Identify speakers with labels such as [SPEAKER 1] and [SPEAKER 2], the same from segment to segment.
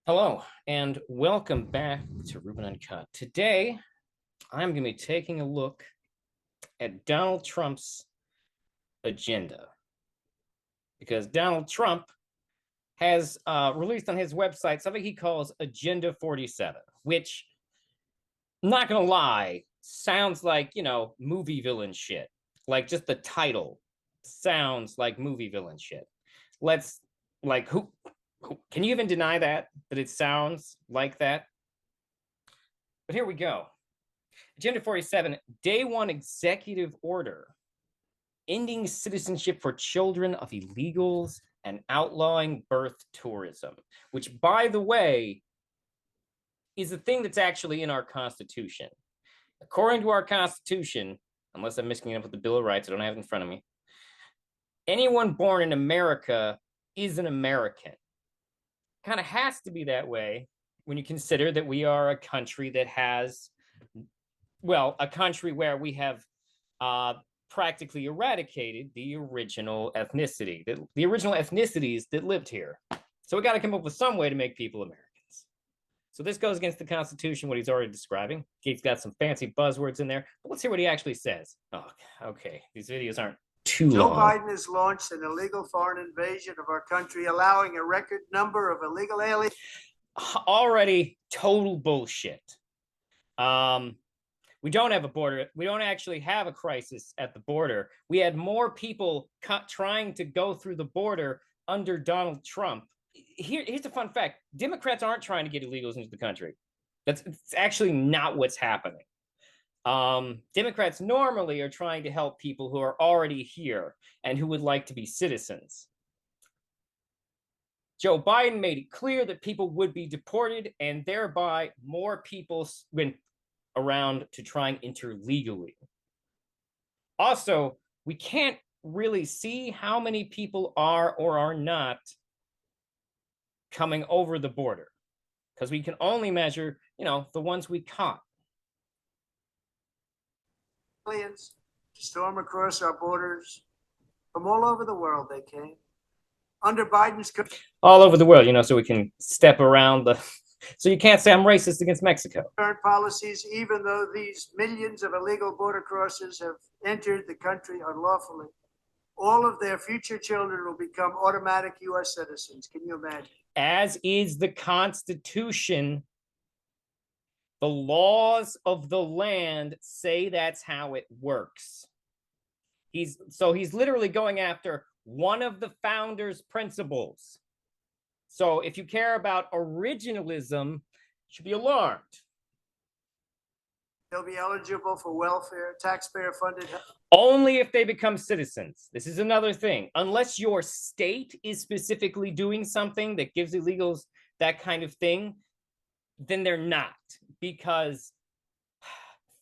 [SPEAKER 1] Hello, and welcome back to Ruben Uncut. Today, I'm going to be taking a look at Donald Trump's agenda because Donald Trump has released on his website something he calls Agenda 47, which, not going to lie, sounds like, movie villain shit. Like just the title sounds like movie villain shit. Let's, like, who can you even deny that it sounds like that? But here we go. Agenda 47, Day 1 Executive Order, ending citizenship for children of illegals and outlawing birth tourism, which, by the way, is a thing that's actually in our Constitution. According to our Constitution, unless I'm mixing it up with the Bill of Rights, I don't have it in front of me, anyone born in America is an American. Kind of has to be that way when you consider that we are a country that has, a country where we have practically eradicated the original ethnicity, the original ethnicities that lived here. So we got to come up with some way to make people Americans. So this goes against the Constitution, what he's already describing. He's got some fancy buzzwords in there, but let's hear what he actually says. Oh, okay. These videos aren't too
[SPEAKER 2] Joe
[SPEAKER 1] long.
[SPEAKER 2] Biden has launched an illegal foreign invasion of our country, allowing a record number of illegal aliens.
[SPEAKER 1] Already total bullshit. We don't have a border. We don't actually have a crisis at the border. We had more people trying to go through the border under Donald Trump. Here's a fun fact. Democrats aren't trying to get illegals into the country. It's actually not what's happening. Democrats normally are trying to help people who are already here and who would like to be citizens. Joe Biden made it clear that people would be deported, and thereby more people went around to try and enter legally. Also, we can't really see how many people are or are not coming over the border because we can only measure, the ones we caught.
[SPEAKER 2] Aliens to storm across our borders from all over the world. They came under Biden's
[SPEAKER 1] all over the world, so we can step around the. So you can't say I'm racist against Mexico.
[SPEAKER 2] Current policies, even though these millions of illegal border crossers have entered the country unlawfully, all of their future children will become automatic U.S. citizens. Can you imagine? As
[SPEAKER 1] is the Constitution, the laws of the land say that's how it works. He's literally going after one of the founders' principles. So if you care about originalism, you should be alarmed.
[SPEAKER 2] They'll be eligible for welfare, taxpayer-funded help.
[SPEAKER 1] Only if they become citizens. This is another thing. Unless your state is specifically doing something that gives illegals that kind of thing, then they're not. Because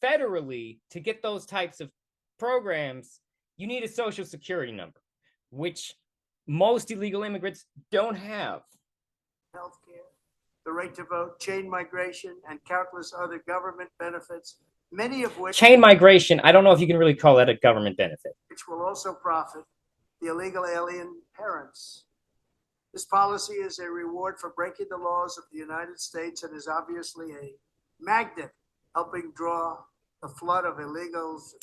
[SPEAKER 1] federally, to get those types of programs, you need a social security number, which most illegal immigrants don't have.
[SPEAKER 2] Healthcare, the right to vote, chain migration, and countless other government benefits, many of which...
[SPEAKER 1] Chain migration, I don't know if you can really call that a government benefit.
[SPEAKER 2] Which will also profit the illegal alien parents. This policy is a reward for breaking the laws of the United States and is obviously a magnet helping draw the flood of illegals.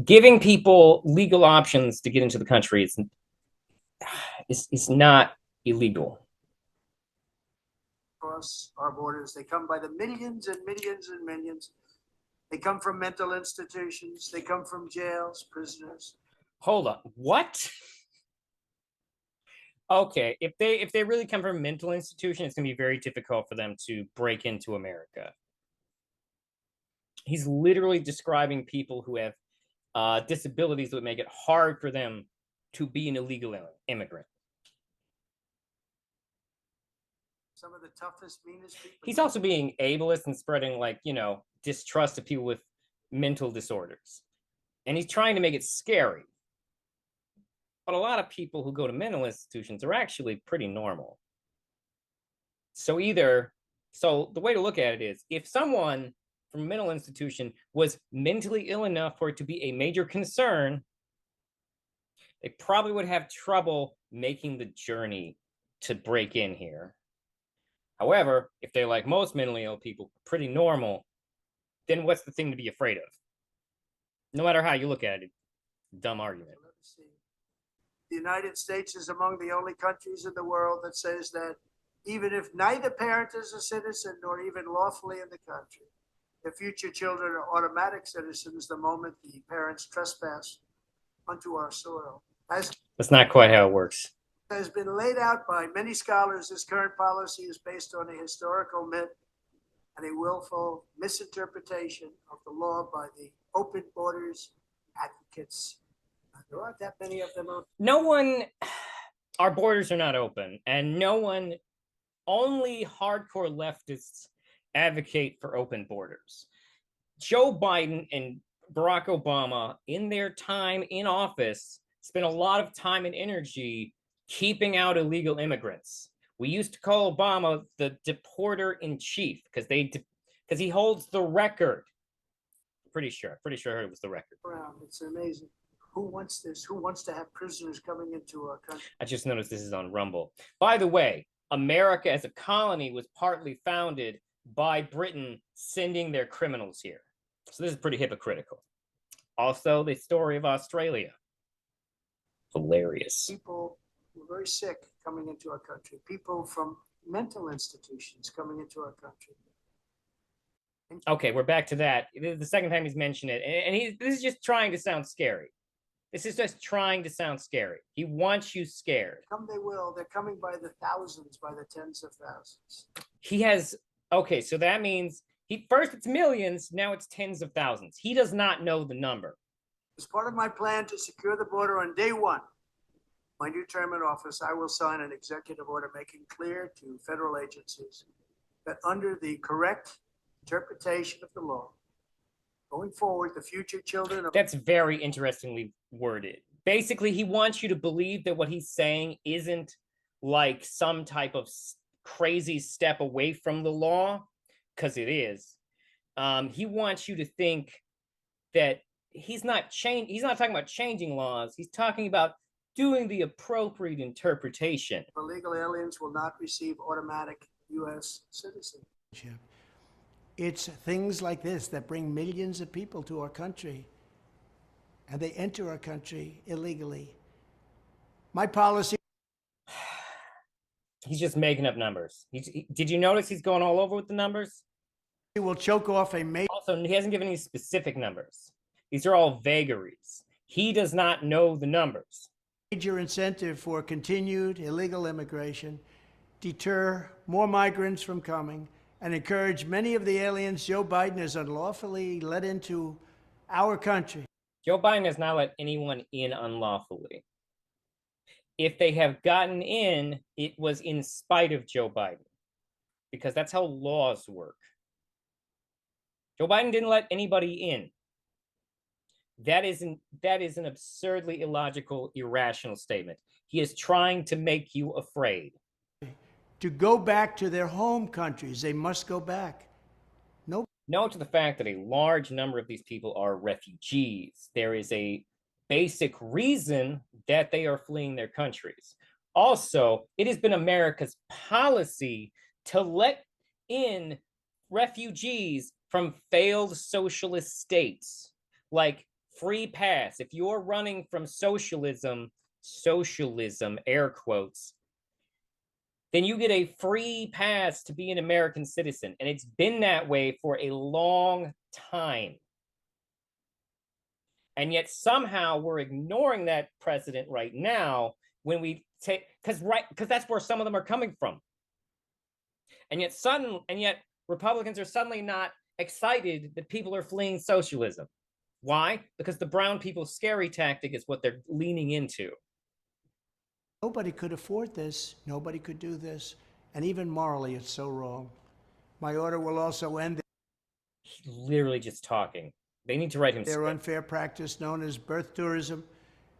[SPEAKER 1] Giving people legal options to get into the country is not illegal.
[SPEAKER 2] Across our borders, they come by the millions and millions and millions. They come from mental institutions. They come from jails, prisoners.
[SPEAKER 1] Hold on, what? Okay, if they really come from a mental institution, it's going to be very difficult for them to break into America. He's literally describing people who have disabilities that would make it hard for them to be an illegal immigrant.
[SPEAKER 2] Some of the toughest, meanest people.
[SPEAKER 1] He's also being ableist and spreading, distrust of people with mental disorders. And he's trying to make it scary. But a lot of people who go to mental institutions are actually pretty normal. So the way to look at it is, if someone from a mental institution was mentally ill enough for it to be a major concern, they probably would have trouble making the journey to break in here. However, if they're like most mentally ill people, pretty normal, then what's the thing to be afraid of? No matter how you look at it, dumb argument.
[SPEAKER 2] Let me see. The United States is among the only countries in the world that says that even if neither parent is a citizen nor even lawfully in the country, the future children are automatic citizens the moment the parents trespass onto our soil. As
[SPEAKER 1] That's not quite how it works.
[SPEAKER 2] has been laid out by many scholars, this current policy is based on a historical myth and a willful misinterpretation of the law by the open borders advocates. There aren't that many of them.
[SPEAKER 1] No one, our borders are not open, and no one, only hardcore leftists advocate for open borders. Joe Biden and Barack Obama, in their time in office, spent a lot of time and energy keeping out illegal immigrants. We used to call Obama the deporter in chief because he holds the record. Pretty sure I heard it was the record.
[SPEAKER 2] It's amazing. Who wants this? Who wants to have prisoners coming into our country?
[SPEAKER 1] I just noticed this is on Rumble. By the way, America as a colony was partly founded by Britain sending their criminals here. So this is pretty hypocritical. Also, the story of Australia. Hilarious.
[SPEAKER 2] People who are very sick coming into our country. People from mental institutions coming into our country.
[SPEAKER 1] Okay, we're back to that. The second time he's mentioned it. And this is just trying to sound scary. This is just trying to sound scary. He wants you scared.
[SPEAKER 2] Come they will. They're coming by the thousands, by the tens of thousands.
[SPEAKER 1] He has, okay, so that means first it's millions, now it's tens of thousands. He does not know the number.
[SPEAKER 2] As part of my plan to secure the border on day one, my new term in office, I will sign an executive order making clear to federal agencies that under the correct interpretation of the law, going forward, the future children of—
[SPEAKER 1] That's very interestingly worded. Basically, he wants you to believe that what he's saying isn't like some type of crazy step away from the law, because it is. He wants you to think that he's not talking about changing laws. He's talking about doing the appropriate interpretation.
[SPEAKER 2] Illegal aliens will not receive automatic U.S. citizenship.
[SPEAKER 3] It's things like this that bring millions of people to our country, and they enter our country illegally. My policy—
[SPEAKER 1] He's just making up numbers. Did you notice he's going all over with the numbers?
[SPEAKER 3] He will choke off a major—
[SPEAKER 1] Also, he hasn't given any specific numbers. These are all vagaries. He does not know the numbers.
[SPEAKER 3] Major incentive for continued illegal immigration, deter more migrants from coming, and encourage many of the aliens Joe Biden has unlawfully let into our country.
[SPEAKER 1] Joe Biden has not let anyone in unlawfully. If they have gotten in, it was in spite of Joe Biden, because that's how laws work. Joe Biden didn't let anybody in. That is an absurdly illogical, irrational statement. He is trying to make you afraid.
[SPEAKER 3] To go back to their home countries, they must go back.
[SPEAKER 1] Note to the fact that a large number of these people are refugees. There is a basic reason that they are fleeing their countries. Also, it has been America's policy to let in refugees from failed socialist states, like free pass. If you're running from socialism, air quotes, then you get a free pass to be an American citizen. And it's been that way for a long time. And yet somehow we're ignoring that precedent right now when we take, because that's where some of them are coming from. And yet Republicans are suddenly not excited that people are fleeing socialism. Why? Because the brown people's scary tactic is what they're leaning into.
[SPEAKER 3] Nobody could afford this. Nobody could do this. And even morally, it's so wrong. My order will also end—
[SPEAKER 1] He's literally just talking. They need to write him
[SPEAKER 3] their unfair practice known as birth tourism,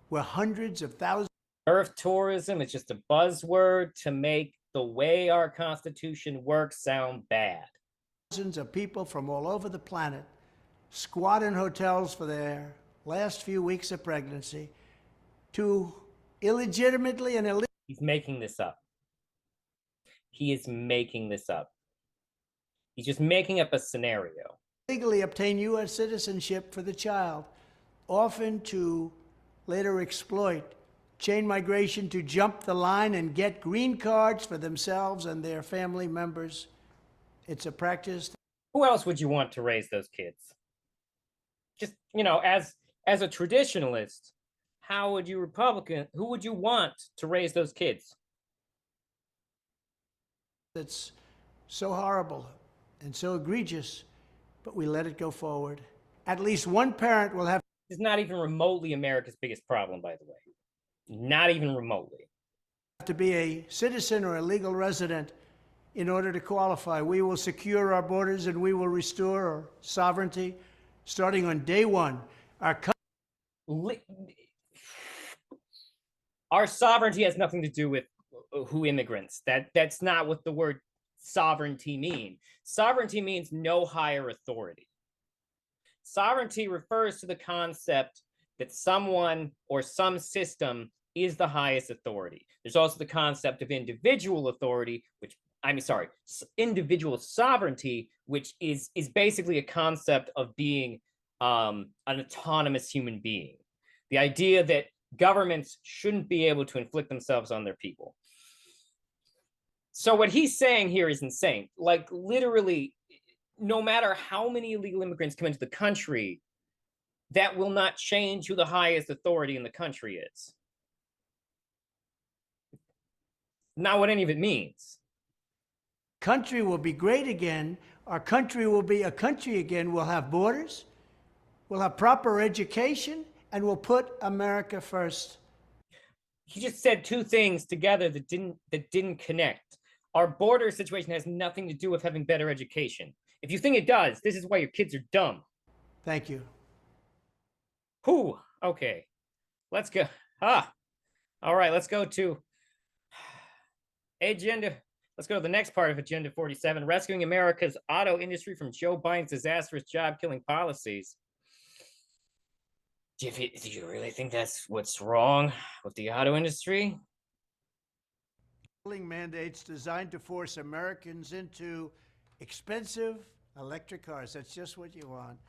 [SPEAKER 3] where hundreds of thousands—
[SPEAKER 1] Birth tourism is just a buzzword to make the way our Constitution works sound bad.
[SPEAKER 3] Thousands of people from all over the planet squat in hotels for their last few weeks of pregnancy to illegitimately and illegally—
[SPEAKER 1] He's making this up. He is making this up. He's just making up a scenario.
[SPEAKER 3] Legally obtain U.S. citizenship for the child, often to later exploit chain migration to jump the line and get green cards for themselves and their family members. It's a practice.
[SPEAKER 1] Who else would you want to raise those kids? Just, as a traditionalist, how would you who would you want to raise those kids?
[SPEAKER 3] It's so horrible and so egregious, but we let it go forward. At least one parent will have
[SPEAKER 1] It's not even remotely America's biggest problem, by the way. Not even remotely.
[SPEAKER 3] to be a citizen or a legal resident in order to qualify. We will secure our borders and we will restore our sovereignty starting on day one.
[SPEAKER 1] Our sovereignty has nothing to do with who immigrants. That's not what the word sovereignty means. Sovereignty means no higher authority. Sovereignty refers to the concept that someone or some system is the highest authority. There's also the concept of individual authority, individual sovereignty, which is basically a concept of being an autonomous human being. The idea that governments shouldn't be able to inflict themselves on their people. So what he's saying here is insane. Like, literally, no matter how many illegal immigrants come into the country, that will not change who the highest authority in the country is. Not what any of it means.
[SPEAKER 3] Country will be great again. Our country will be a country again. We'll have borders, we'll have proper education, and we'll put America first.
[SPEAKER 1] He just said two things together that didn't connect. Our border situation has nothing to do with having better education. If you think it does, this is why your kids are dumb.
[SPEAKER 3] Thank you.
[SPEAKER 1] Whew. Okay. Let's go. All right, let's go to agenda. Let's go to the next part of Agenda 47, rescuing America's auto industry from Joe Biden's disastrous job-killing policies. Do you really think that's what's wrong with the auto industry?
[SPEAKER 3] Mandates designed to force Americans into expensive electric cars. That's just what you want.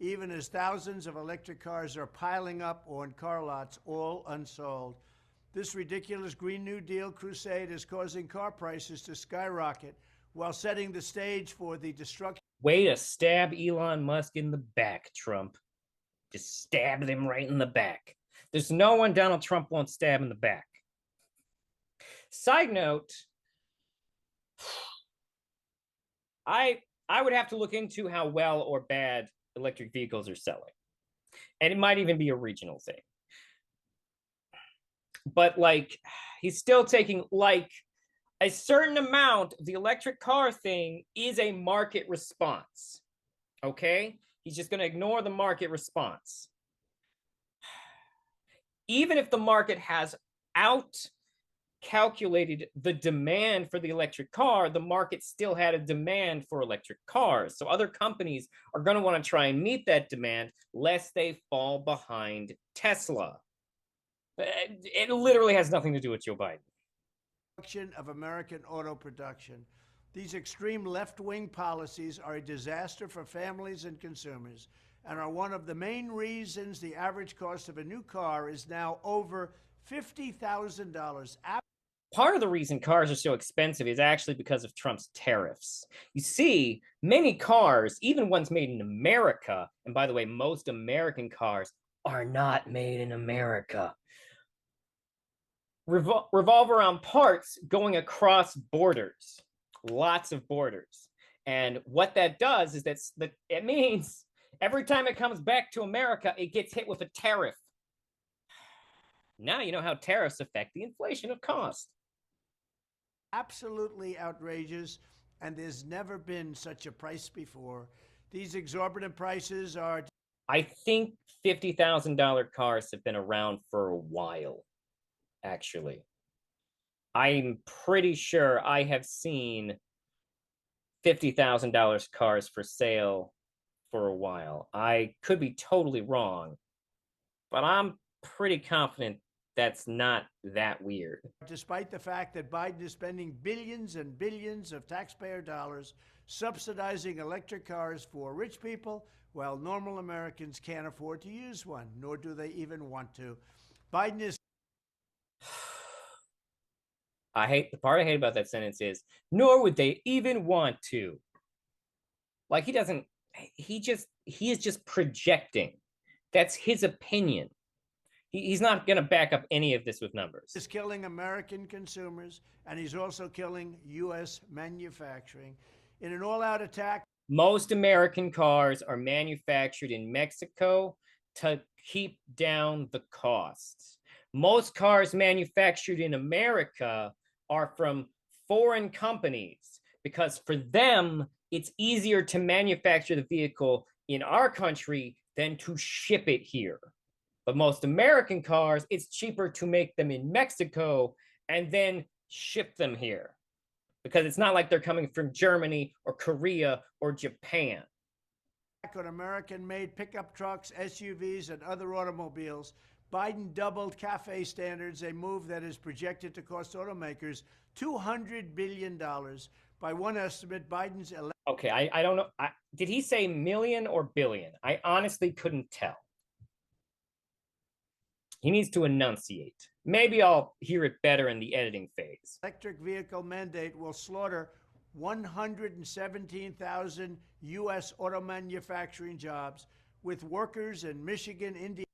[SPEAKER 3] Even as thousands of electric cars are piling up on car lots, all unsold. This ridiculous Green New Deal crusade is causing car prices to skyrocket while setting the stage for the destruction.
[SPEAKER 1] Way to stab Elon Musk in the back, Trump. Just stabbed him right in the back. There's no one Donald Trump won't stab in the back. Side note, I would have to look into how well or bad electric vehicles are selling. And it might even be a regional thing. But like, he's still taking like a certain amount of the electric car thing is a market response. Okay? He's just going to ignore the market response. Even if the market has calculated the demand for the electric car, the market still had a demand for electric cars. So other companies are going to want to try and meet that demand lest they fall behind Tesla. It literally has nothing to do with Joe Biden.
[SPEAKER 3] Of American auto production. These extreme left-wing policies are a disaster for families and consumers and are one of the main reasons the average cost of a new car is now over $50,000.
[SPEAKER 1] Part of the reason cars are so expensive is actually because of Trump's tariffs. You see, many cars, even ones made in America, and by the way, most American cars are not made in America, revolve around parts going across borders, lots of borders. And what that does is that it means every time it comes back to America, it gets hit with a tariff. Now you know how tariffs affect the inflation of cost.
[SPEAKER 3] Absolutely outrageous, and there's never been such a price before. These exorbitant prices are...
[SPEAKER 1] I think $50,000 cars have been around for a while, actually. I'm pretty sure I have seen $50,000 cars for sale for a while. I could be totally wrong, but I'm pretty confident That's not that weird.
[SPEAKER 3] Despite the fact that Biden is spending billions and billions of taxpayer dollars subsidizing electric cars for rich people, while normal Americans can't afford to use one, nor do they even want to. Biden is
[SPEAKER 1] The part I hate about that sentence is, nor would they even want to. Like he is just projecting. That's his opinion. He's not going to back up any of this with numbers.
[SPEAKER 3] killing American consumers, and he's also killing U.S. manufacturing in an all-out attack.
[SPEAKER 1] Most American cars are manufactured in Mexico to keep down the costs. Most cars manufactured in America are from foreign companies because for them, it's easier to manufacture the vehicle in our country than to ship it here. But most American cars, it's cheaper to make them in Mexico and then ship them here because it's not like they're coming from Germany or Korea or Japan.
[SPEAKER 3] On American-made pickup trucks, SUVs, and other automobiles, Biden doubled CAFE standards, a move that is projected to cost automakers $200 billion. By one estimate, Biden's
[SPEAKER 1] Okay, I don't know. Did he say million or billion? I honestly couldn't tell. He needs to enunciate. Maybe I'll hear it better in the editing phase.
[SPEAKER 3] electric vehicle mandate will slaughter 117,000 U.S. auto manufacturing jobs, with workers in Michigan, Indiana.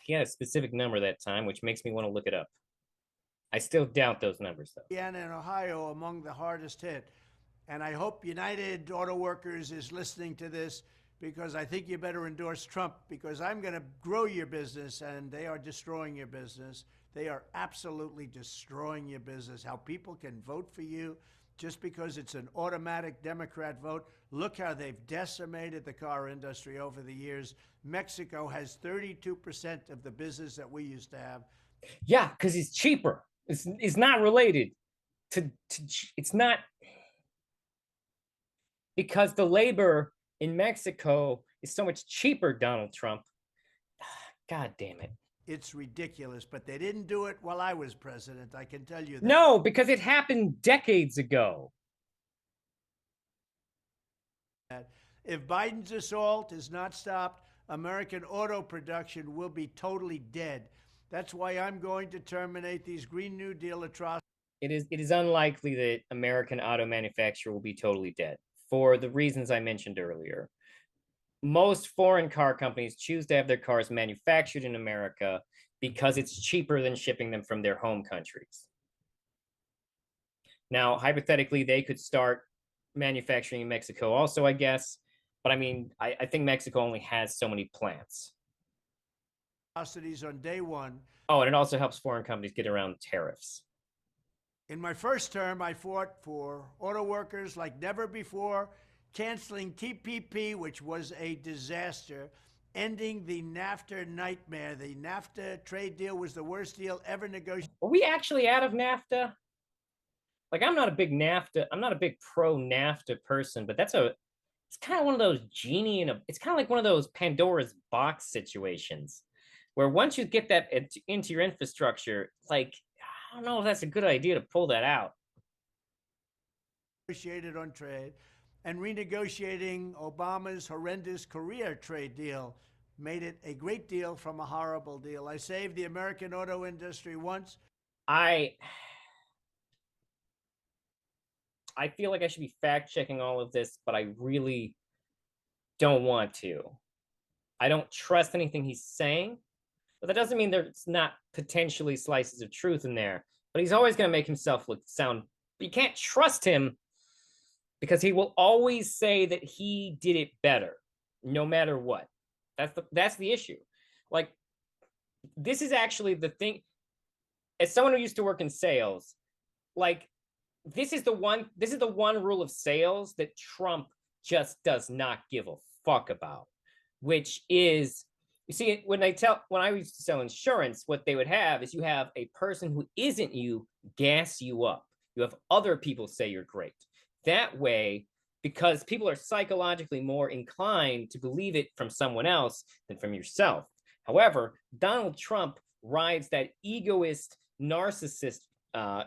[SPEAKER 1] He had a specific number that time, which makes me want to look it up. I still doubt those numbers, though.
[SPEAKER 3] Indiana and Ohio among the hardest hit. And I hope United Auto Workers is listening to this, because I think you better endorse Trump, because I'm going to grow your business and they are destroying your business. They are absolutely destroying your business. How people can vote for you just because it's an automatic Democrat vote. Look how they've decimated the car industry over the years. Mexico has 32% of the business that we used to have.
[SPEAKER 1] Yeah, because he's cheaper. It's not related to it's not because the labor in Mexico is so much cheaper, Donald Trump. God damn it.
[SPEAKER 3] It's ridiculous, but they didn't do it while I was president, I can tell you that.
[SPEAKER 1] No, because it happened decades ago.
[SPEAKER 3] If Biden's assault is not stopped, American auto production will be totally dead. That's why I'm going to terminate these Green New Deal atrocities.
[SPEAKER 1] It is unlikely that American auto manufacture will be totally dead for the reasons I mentioned earlier. Most foreign car companies choose to have their cars manufactured in America because it's cheaper than shipping them from their home countries. Now, hypothetically, they could start manufacturing in Mexico also, I guess. But I mean, I think Mexico only has so many plants.
[SPEAKER 3] On day one.
[SPEAKER 1] Oh, and it also helps foreign companies get around tariffs.
[SPEAKER 3] In my first term, I fought for auto workers like never before, canceling TPP, which was a disaster, ending the NAFTA nightmare. The NAFTA trade deal was the worst deal ever negotiated.
[SPEAKER 1] Are we actually out of NAFTA? Like, I'm not a big pro NAFTA person, but it's kind of one of those it's kind of like one of those Pandora's box situations where once you get that into your infrastructure, like, I don't know if that's a good idea to pull that out.
[SPEAKER 3] Negotiated on trade, and renegotiating Obama's horrendous Korea trade deal made it a great deal from a horrible deal. I saved the American auto industry once.
[SPEAKER 1] I feel like I should be fact checking all of this, but I really don't want to. I don't trust anything he's saying, but that doesn't mean there's not potentially slices of truth in there. But he's always going to make himself sound. You can't trust him because he will always say that he did it better, no matter what. That's the issue. Like, this is actually the thing. As someone who used to work in sales, like, this is the one rule of sales that Trump just does not give a fuck about, which is, you see, when I used to sell insurance, what they would have is you have a person who isn't you gas you up. You have other people say you're great. That way, because people are psychologically more inclined to believe it from someone else than from yourself. However, Donald Trump rides that egoist narcissist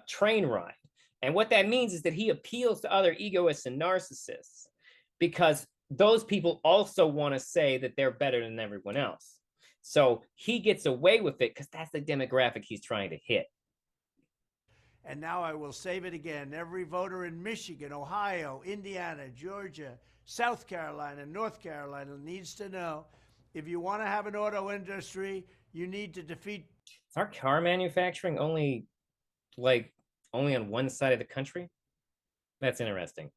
[SPEAKER 1] train ride. And what that means is that he appeals to other egoists and narcissists because those people also want to say that they're better than everyone else. So he gets away with it because that's the demographic he's trying to hit.
[SPEAKER 3] And now I will save it again. Every voter in Michigan, Ohio, Indiana, Georgia, South Carolina, North Carolina needs to know if you want to have an auto industry, you need to defeat.
[SPEAKER 1] Is our car manufacturing only on one side of the country? That's interesting.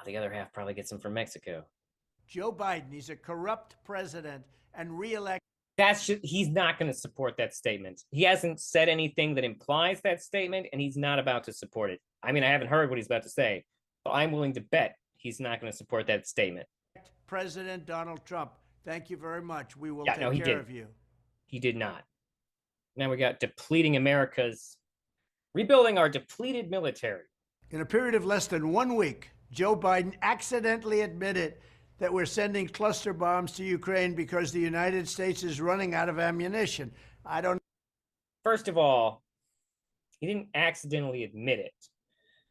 [SPEAKER 1] The other half probably gets them from Mexico.
[SPEAKER 3] Joe Biden. He's a corrupt president and reelect.
[SPEAKER 1] He's not going to support that statement. He hasn't said anything that implies that statement, and he's not about to support it. I mean, I haven't heard what he's about to say, but I'm willing to bet he's not going to support that statement.
[SPEAKER 3] President Donald Trump. Thank you very much. We will take care of you.
[SPEAKER 1] He did not. Now we got rebuilding our depleted military.
[SPEAKER 3] In a period of less than 1 week, Joe Biden accidentally admitted that we're sending cluster bombs to Ukraine because the United States is running out of ammunition. I don't.
[SPEAKER 1] First of all, he didn't accidentally admit it.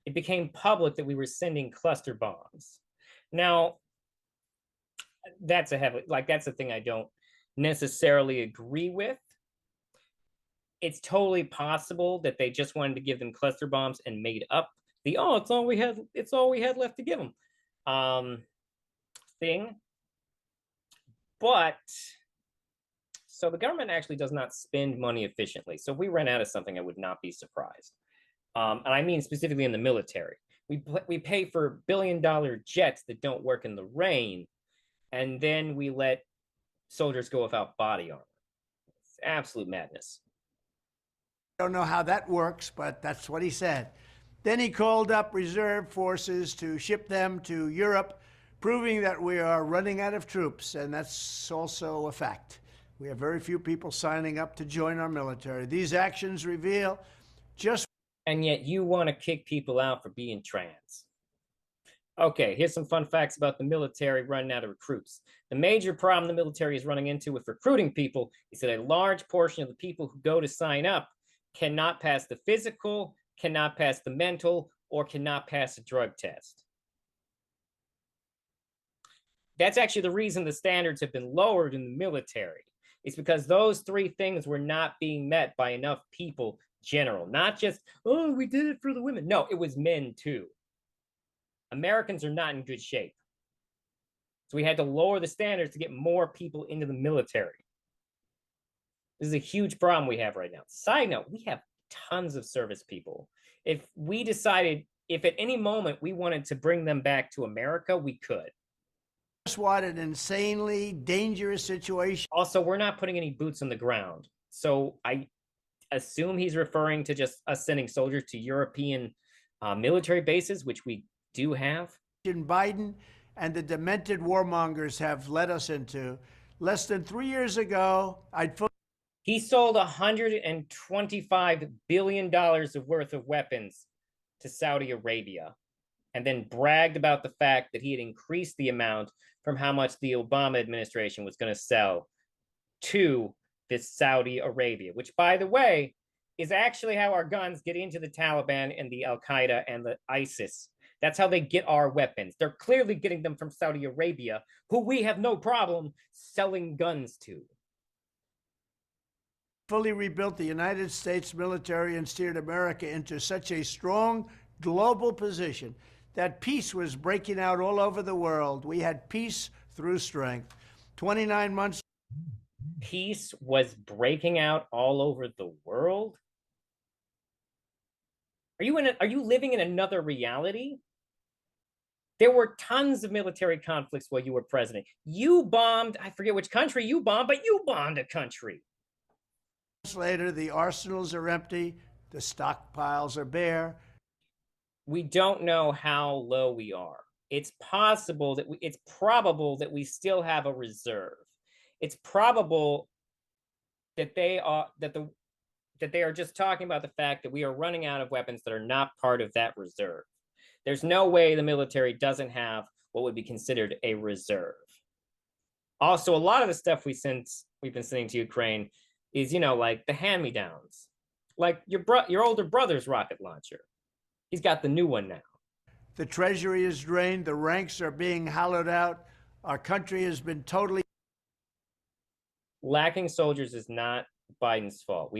[SPEAKER 1] It became public that we were sending cluster bombs. Now, that's a thing I don't necessarily agree with. It's totally possible that they just wanted to give them cluster bombs and made up it's all we had left to give them thing. But so the government actually does not spend money efficiently. So if we ran out of something, I would not be surprised. And I mean specifically in the military. We pay for billion-dollar jets that don't work in the rain, and then we let soldiers go without body armor. It's absolute madness.
[SPEAKER 3] I don't know how that works, but that's what he said. Then he called up reserve forces to ship them to Europe, proving that we are running out of troops, and that's also a fact. We have very few people signing up to join our military. These actions reveal just...
[SPEAKER 1] And yet you want to kick people out for being trans. Okay, here's some fun facts about the military running out of recruits. The major problem the military is running into with recruiting people is that a large portion of the people who go to sign up cannot pass the physical, cannot pass the mental, or cannot pass a drug test. That's actually the reason the standards have been lowered in the military. It's because those three things were not being met by enough people general. Not just, oh, we did it for the women. No, it was men too. Americans are not in good shape. So we had to lower the standards to get more people into the military. This is a huge problem we have right now. Side note, we have tons of service people. If at any moment we wanted to bring them back to America, we could.
[SPEAKER 3] What an insanely dangerous situation.
[SPEAKER 1] Also, we're not putting any boots on the ground. So I assume he's referring to just us sending soldiers to European military bases, which we do have.
[SPEAKER 3] Biden and the demented warmongers have led us into. Less than 3 years ago,
[SPEAKER 1] he sold $125 billion worth of weapons to Saudi Arabia, and then bragged about the fact that he had increased the amount from how much the Obama administration was going to sell to this Saudi Arabia, which, by the way, is actually how our guns get into the Taliban and the Al-Qaeda and the ISIS. That's how they get our weapons. They're clearly getting them from Saudi Arabia, who we have no problem selling guns to.
[SPEAKER 3] Fully rebuilt the United States military and steered America into such a strong global position that peace was breaking out all over the world. We had peace through strength. 29 months.
[SPEAKER 1] Peace was breaking out all over the world? Are you living in another reality? There were tons of military conflicts while you were president. You bombed, I forget which country you bombed, but you bombed a country.
[SPEAKER 3] Later, the arsenals are empty, the stockpiles are bare.
[SPEAKER 1] We don't know how low we are. It's probable that we still have a reserve. It's probable that they are just talking about the fact that we are running out of weapons that are not part of that reserve. There's no way the military doesn't have what would be considered a reserve. Also, a lot of the stuff we've been sending to Ukraine is, like the hand-me-downs, like your older brother's rocket launcher. He's got the new one now.
[SPEAKER 3] The treasury is drained. The ranks are being hollowed out. Our country has been totally
[SPEAKER 1] Lacking soldiers is not Biden's fault.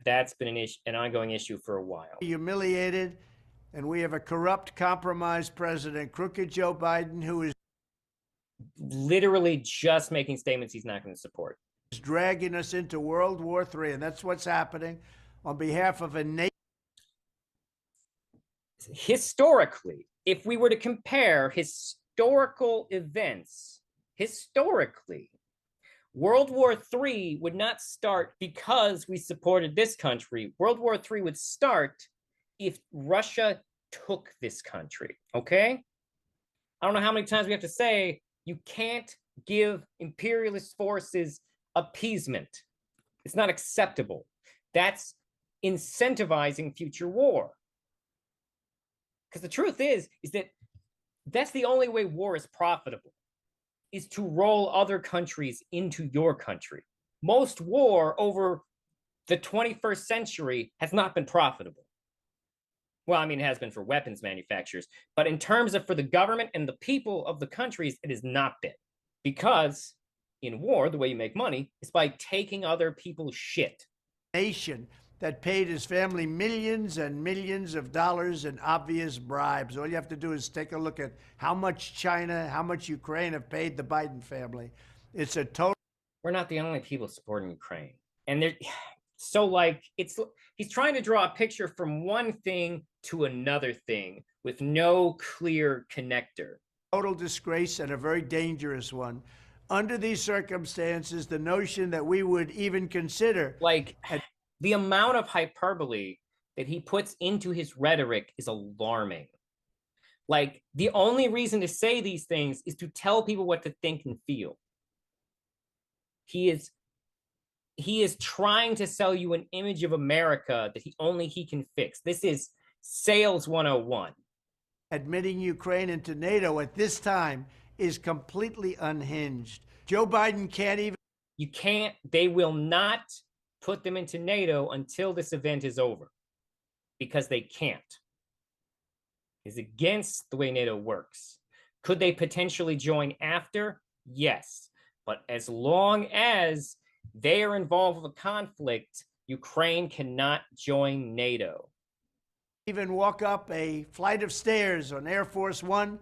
[SPEAKER 1] That's been an ongoing issue for a while.
[SPEAKER 3] humiliated, and we have a corrupt, compromised president, crooked Joe Biden, who is
[SPEAKER 1] Literally just making statements he's not going to support.
[SPEAKER 3] dragging us into World War III, and that's what's happening on behalf of a nation.
[SPEAKER 1] Historically, if we were to compare historical events, historically, World War III would not start because we supported this country. World War III would start if Russia took this country, okay? I don't know how many times we have to say, you can't give imperialist forces appeasement. It's not acceptable. That's incentivizing future war. Because the truth is that that's the only way war is profitable, is to roll other countries into your country. Most war over the 21st century has not been profitable. Well, I mean, it has been for weapons manufacturers, but in terms of for the government and the people of the countries, it has not been. Because in war, the way you make money is by taking other people's shit.
[SPEAKER 3] Nation that paid his family millions and millions of dollars in obvious bribes. All you have to do is take a look at how much China, how much Ukraine have paid the Biden family. It's a total.
[SPEAKER 1] We're not the only people supporting Ukraine. And they're so like he's trying to draw a picture from one thing to another thing with no clear connector.
[SPEAKER 3] Total disgrace and a very dangerous one. Under these circumstances, the notion that we would even consider
[SPEAKER 1] like the amount of hyperbole that he puts into his rhetoric is alarming. Like the only reason to say these things is to tell people what to think and feel. He is trying to sell you an image of America that he can fix. This is sales 101.
[SPEAKER 3] Admitting Ukraine into NATO at this time is completely unhinged. Joe Biden can't even.
[SPEAKER 1] They will not put them into NATO until this event is over because they can't. It's against the way NATO works. Could they potentially join after? Yes. But as long as they are involved with a conflict, Ukraine cannot join NATO.
[SPEAKER 3] Even walk up a flight of stairs on Air Force One,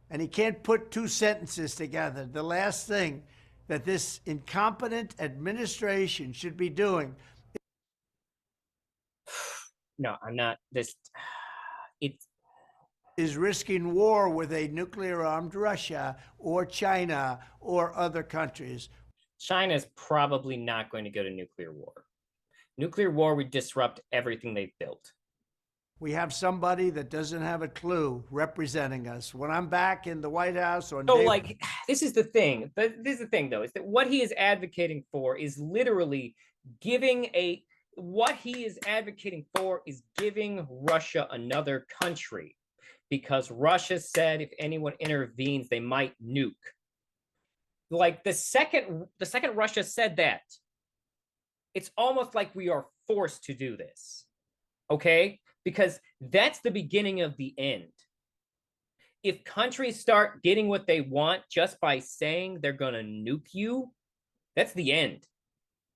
[SPEAKER 3] and he can't put two sentences together. The last thing that this incompetent administration should be doing.
[SPEAKER 1] No, I'm not.
[SPEAKER 3] Is risking war with a nuclear-armed Russia or China or other countries.
[SPEAKER 1] China is probably not going to go to nuclear war. Nuclear war would disrupt everything they've built.
[SPEAKER 3] We have somebody that doesn't have a clue representing us. When I'm back in the White House on
[SPEAKER 1] this is the thing. This is the thing, though, is that what he is advocating for is literally giving Russia another country, because Russia said if anyone intervenes, they might nuke. Like the second Russia said that, it's almost like we are forced to do this. Okay? Because that's the beginning of the end. If countries start getting what they want just by saying they're going to nuke you, that's the end.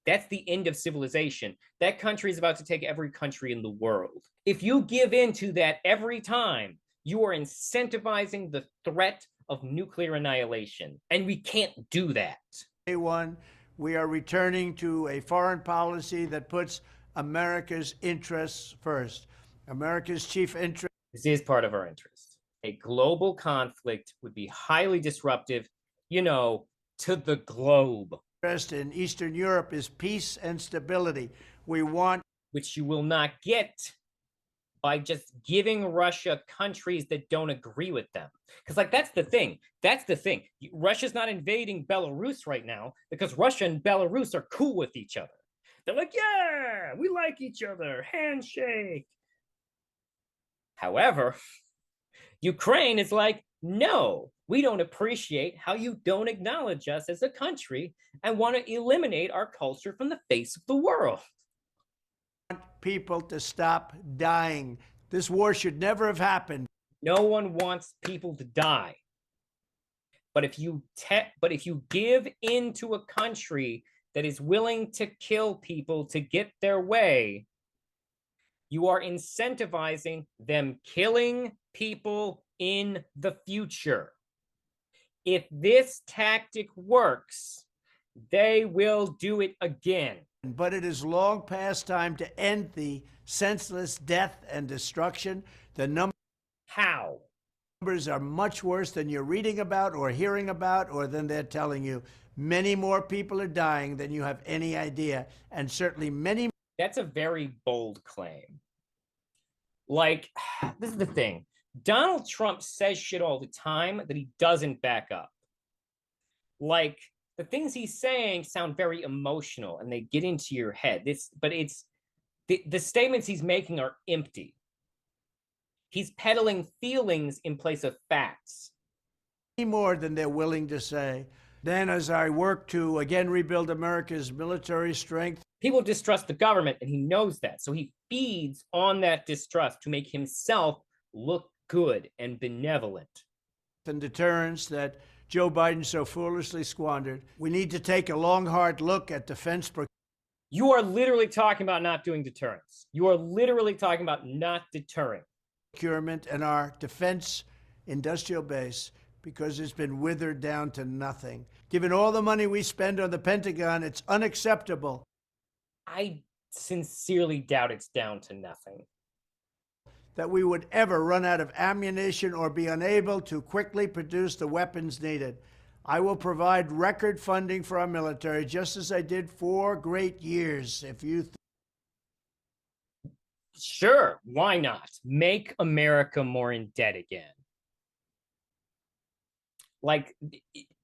[SPEAKER 1] That's the end of civilization. That country is about to take every country in the world. If you give in to that every time, you are incentivizing the threat of nuclear annihilation. And we can't do that.
[SPEAKER 3] Day one, we are returning to a foreign policy that puts America's interests first. America's chief interest.
[SPEAKER 1] This is part of our interest. A global conflict would be highly disruptive, to the globe.
[SPEAKER 3] Interest in Eastern Europe is peace and stability. We want,
[SPEAKER 1] which you will not get by just giving Russia countries that don't agree with them. Because that's the thing. Russia's not invading Belarus right now because Russia and Belarus are cool with each other. They're like, yeah, we like each other, handshake. However, Ukraine is like, no, We don't appreciate how you don't acknowledge us as a country and want to eliminate our culture from the face of the world.
[SPEAKER 3] People to stop dying. This war should never have happened.
[SPEAKER 1] No one wants people to die. But if you give in to a country that is willing to kill people to get their way, you are incentivizing them killing people in the future. If this tactic works, they will do it again.
[SPEAKER 3] But it is long past time to end the senseless death and destruction. The
[SPEAKER 1] How?
[SPEAKER 3] numbers are much worse than you're reading about or hearing about or than they're telling you. Many more people are dying than you have any idea, and certainly many.
[SPEAKER 1] That's a very bold claim. Like, this is the thing. Donald Trump says shit all the time that he doesn't back up. Like, the things he's saying sound very emotional and they get into your head. But it's the statements he's making are empty. He's peddling feelings in place of facts.
[SPEAKER 3] More than they're willing to say. Then, as I work to again rebuild America's military strength,
[SPEAKER 1] people distrust the government, and he knows that. So he feeds on that distrust to make himself look good and benevolent.
[SPEAKER 3] And deterrence that Joe Biden so foolishly squandered. We need to take a long, hard look at defense.
[SPEAKER 1] You are literally talking about not doing deterrence. You are literally talking about not deterring.
[SPEAKER 3] Procurement and our defense industrial base, because it's been withered down to nothing. Given all the money we spend on the Pentagon, it's unacceptable.
[SPEAKER 1] I sincerely doubt it's down to nothing.
[SPEAKER 3] That we would ever run out of ammunition or be unable to quickly produce the weapons needed. I will provide record funding for our military, just as I did 4 great years. If you
[SPEAKER 1] Sure, why not? Make America more in debt again. Like,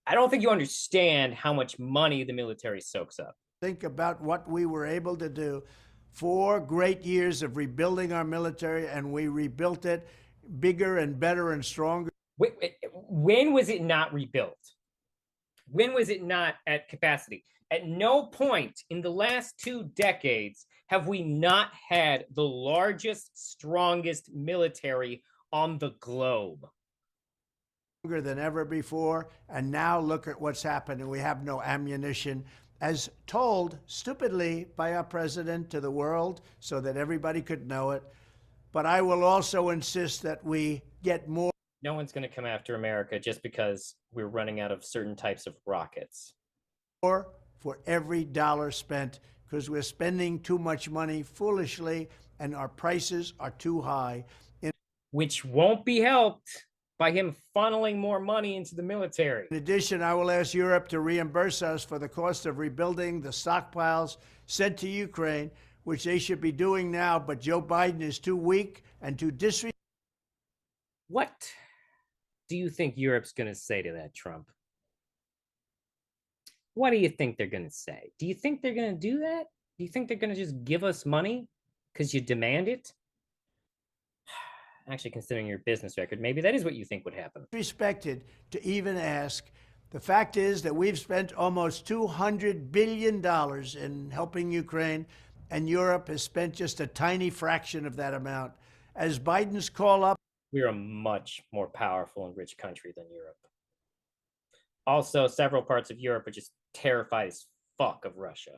[SPEAKER 1] I don't think you understand how much money the military soaks up.
[SPEAKER 3] think about what we were able to do, 4 great years of rebuilding our military, and we rebuilt it bigger and better and stronger.
[SPEAKER 1] When was it not rebuilt? When was it not at capacity? At no point in the last 2 decades have we not had the largest, strongest military on the globe.
[SPEAKER 3] Stronger than ever before, and now look at what's happened, and we have no ammunition, as told stupidly by our president to the world so that everybody could know it. But I will also insist that we get more.
[SPEAKER 1] No one's going to come after America just because we're running out of certain types of rockets.
[SPEAKER 3] For every dollar spent, because we're spending too much money foolishly and our prices are too high.
[SPEAKER 1] Which won't be helped by him funneling more money into the military.
[SPEAKER 3] In addition, I will ask Europe to reimburse us for the cost of rebuilding the stockpiles sent to Ukraine, which they should be doing now, but Joe Biden is too weak and too disrespectful.
[SPEAKER 1] What do you think Europe's going to say to that, Trump? What do you think they're going to say? Do you think they're going to do that? Do you think they're going to just give us money because you demand it? Actually, considering your business record, maybe that is what you think would happen.
[SPEAKER 3] Respected to even ask. The fact is that we've spent almost $200 billion in helping Ukraine, and Europe has spent just a tiny fraction of that amount. As Biden's call up,
[SPEAKER 1] we're a much more powerful and rich country than Europe. Also, several parts of Europe are just terrified as fuck of Russia.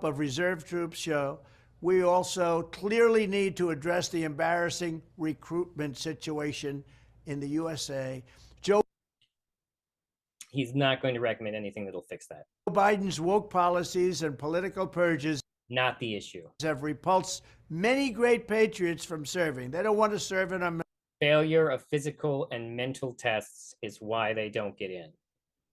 [SPEAKER 3] Of reserve troops show, we also clearly need to address the embarrassing recruitment situation in the USA.
[SPEAKER 1] He's not going to recommend anything that'll fix that.
[SPEAKER 3] Joe Biden's woke policies and political purges,
[SPEAKER 1] not the issue,
[SPEAKER 3] have repulsed many great patriots from serving. They don't want to serve in our
[SPEAKER 1] failure of physical and mental tests is why they don't get in.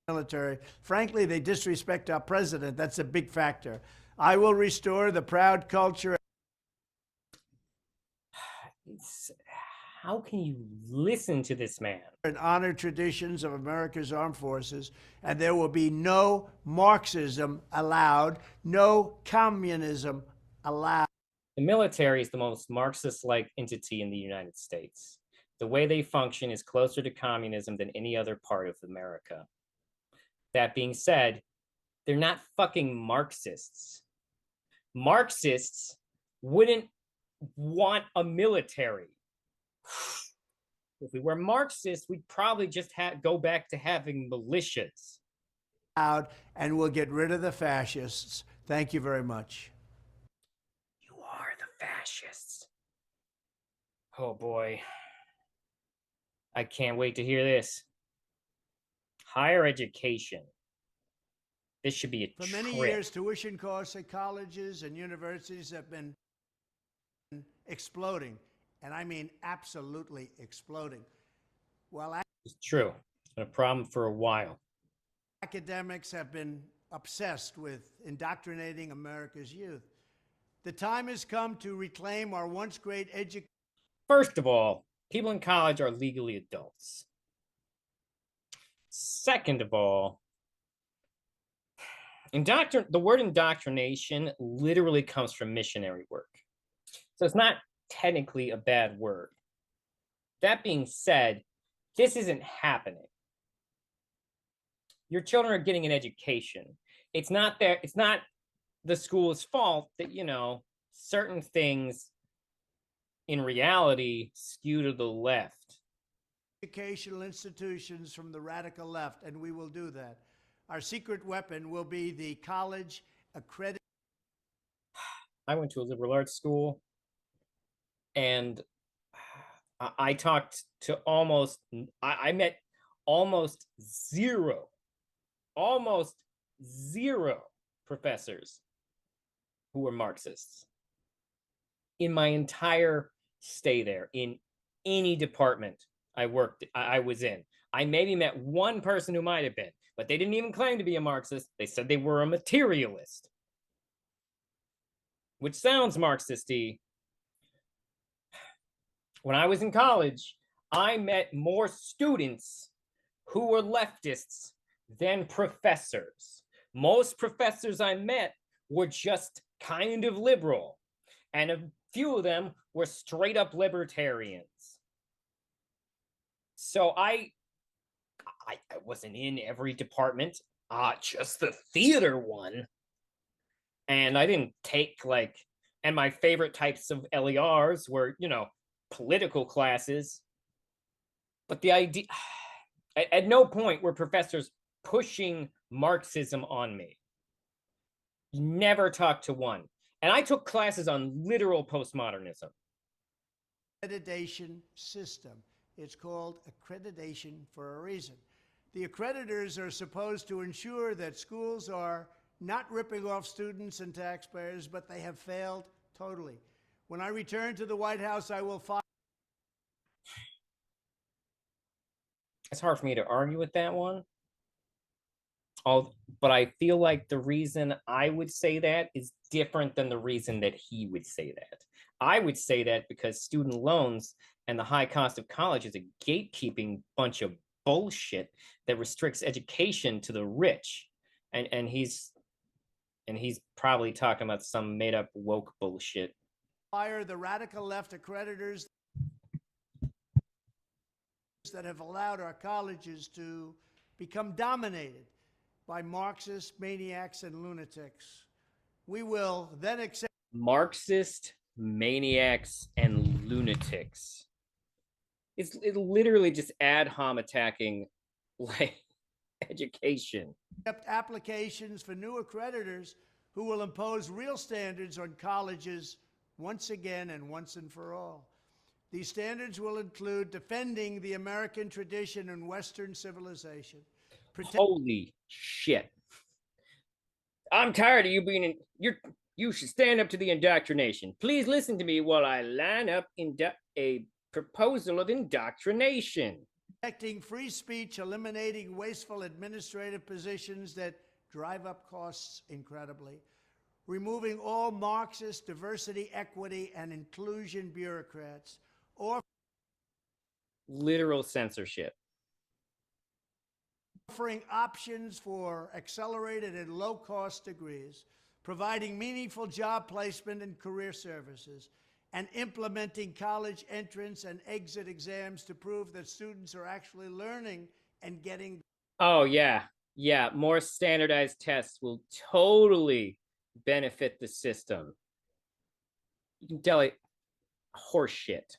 [SPEAKER 3] Military. Frankly, they disrespect our president. That's a big factor. I will restore the proud culture.
[SPEAKER 1] How can you listen to this man?
[SPEAKER 3] And honor traditions of America's armed forces, and there will be no Marxism allowed, no communism allowed.
[SPEAKER 1] The military is the most Marxist-like entity in the United States. The way they function is closer to communism than any other part of America. That being said, they're not fucking Marxists. Marxists wouldn't want a military. If we were Marxists, we'd probably just go back to having militias.
[SPEAKER 3] Out, and we'll get rid of the fascists. Thank you very much.
[SPEAKER 1] You are the fascists. Oh boy. I can't wait to hear this. Higher education. This should be a
[SPEAKER 3] For many
[SPEAKER 1] trip.
[SPEAKER 3] years, tuition costs at colleges and universities have been exploding, and I mean absolutely exploding. While
[SPEAKER 1] It's true. It's been a problem for a while.
[SPEAKER 3] academics have been obsessed with indoctrinating America's youth, the time has come to reclaim our once great education.
[SPEAKER 1] First of all, people in college are legally adults. Second of all, the word indoctrination literally comes from missionary work. So it's not technically a bad word. That being said, this isn't happening. Your children are getting an education. It's not the school's fault that, certain things in reality skew to the left.
[SPEAKER 3] Educational institutions from the radical left, and we will do that. Our secret weapon will be the college accredited.
[SPEAKER 1] I went to a liberal arts school, and I talked to I met almost zero professors who were Marxists in my entire stay there, in any department I was in. I maybe met one person who might have been, but they didn't even claim to be a Marxist. They said they were a materialist, which sounds Marxist-y. When I was in college, I met more students who were leftists than professors. Most professors I met were just kind of liberal, and a few of them were straight up libertarians. So I wasn't in every department, just the theater one. And I didn't take and my favorite types of LERs were, political classes. But the idea, at no point were professors pushing Marxism on me. Never talked to one. And I took classes on literal postmodernism.
[SPEAKER 3] Accreditation system. It's called accreditation for a reason. The accreditors are supposed to ensure that schools are not ripping off students and taxpayers, but they have failed totally. When I return to the White House, I will file.
[SPEAKER 1] It's hard for me to argue with that one. But I feel like the reason I would say that is different than the reason that he would say that. I would say that because student loans and the high cost of college is a gatekeeping bunch of bullshit that restricts education to the rich. And he's probably talking about some made up woke bullshit.
[SPEAKER 3] Fire the radical left accreditors that have allowed our colleges to become dominated by Marxist maniacs and lunatics. We will then accept
[SPEAKER 1] Marxist maniacs and lunatics. It's literally just ad hom attacking education.
[SPEAKER 3] applications for new accreditors who will impose real standards on colleges once again and once and for all. These standards will include defending the American tradition and Western civilization.
[SPEAKER 1] Holy shit. I'm tired of you being you should stand up to the indoctrination. Please listen to me while I line up a proposal of indoctrination.
[SPEAKER 3] Protecting free speech, eliminating wasteful administrative positions that drive up costs incredibly, removing all Marxist diversity, equity, and inclusion bureaucrats, or
[SPEAKER 1] literal censorship.
[SPEAKER 3] Offering options for accelerated and low-cost degrees, providing meaningful job placement and career services, and implementing college entrance and exit exams to prove that students are actually learning and getting.
[SPEAKER 1] Oh, yeah. Yeah. More standardized tests will totally benefit the system. You can tell it horse shit.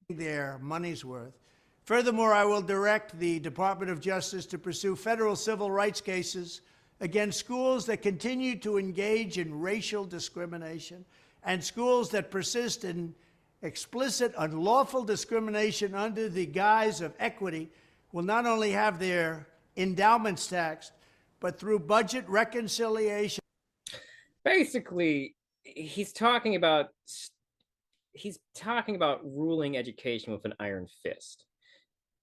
[SPEAKER 3] Their money's worth. Furthermore, I will direct the Department of Justice to pursue federal civil rights cases against schools that continue to engage in racial discrimination and schools that persist in explicit, unlawful discrimination under the guise of equity will not only have their endowments taxed, but through budget reconciliation.
[SPEAKER 1] Basically, he's talking about ruling education with an iron fist.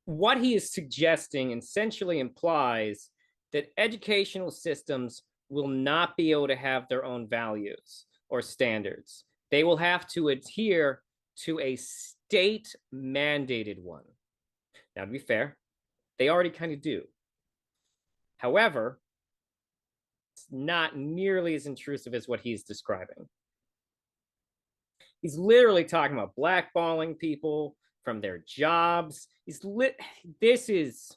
[SPEAKER 1] What he is suggesting essentially implies that educational systems will not be able to have their own values or standards. They will have to adhere to a state mandated one. Now, to be fair, they already kind of do. However, it's not nearly as intrusive as what he's describing. He's literally talking about blackballing people from their jobs. This is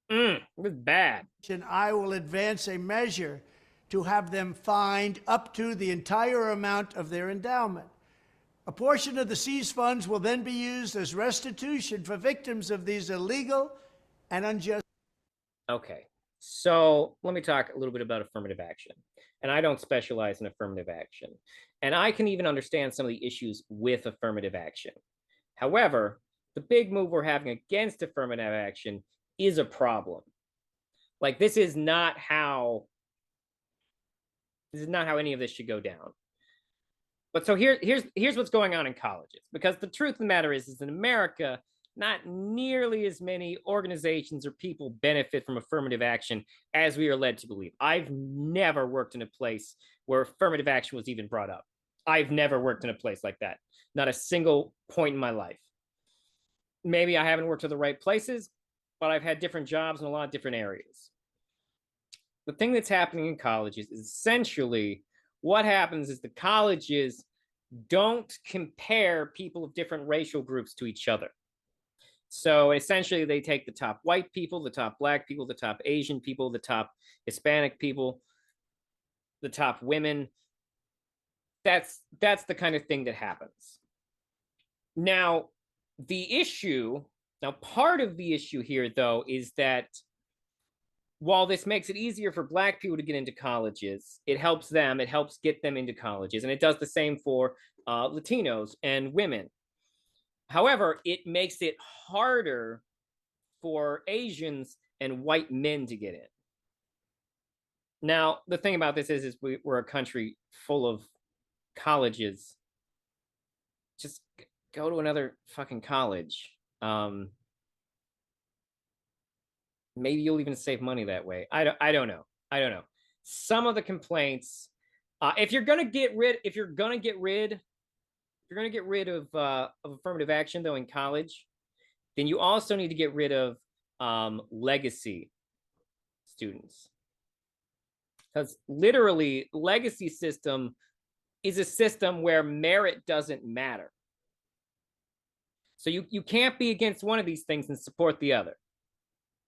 [SPEAKER 1] bad.
[SPEAKER 3] I will advance a measure to have them fined up to the entire amount of their endowment. A portion of the seized funds will then be used as restitution for victims of these illegal and unjust.
[SPEAKER 1] Okay, so let me talk a little bit about affirmative action. And I don't specialize in affirmative action. And I can even understand some of the issues with affirmative action. However, the big move we're having against affirmative action is a problem. Like, this is not how any of this should go down. But so here's what's going on in colleges, because the truth of the matter is in America, not nearly as many organizations or people benefit from affirmative action as we are led to believe. I've never worked in a place where affirmative action was even brought up. I've never worked in a place like that. Not a single point in my life. Maybe I haven't worked at the right places, but I've had different jobs in a lot of different areas. The thing that's happening in colleges is essentially what happens is the colleges don't compare people of different racial groups to each other. So essentially, they take the top white people, the top black people, the top Asian people, the top Hispanic people, the top women. That's the kind of thing that happens. Now, part of the issue here, though, is that while this makes it easier for black people to get into colleges, it helps get them into colleges, and it does the same for Latinos and women. However, it makes it harder for Asians and white men to get in. Now, the thing about this is we're a country full of colleges. Just go to another fucking college. Maybe you'll even save money that way. I don't know. Some of the complaints, if you're gonna get rid of affirmative action, though, in college, then you also need to get rid of legacy students. Because literally, legacy system is a system where merit doesn't matter. So you can't be against one of these things and support the other.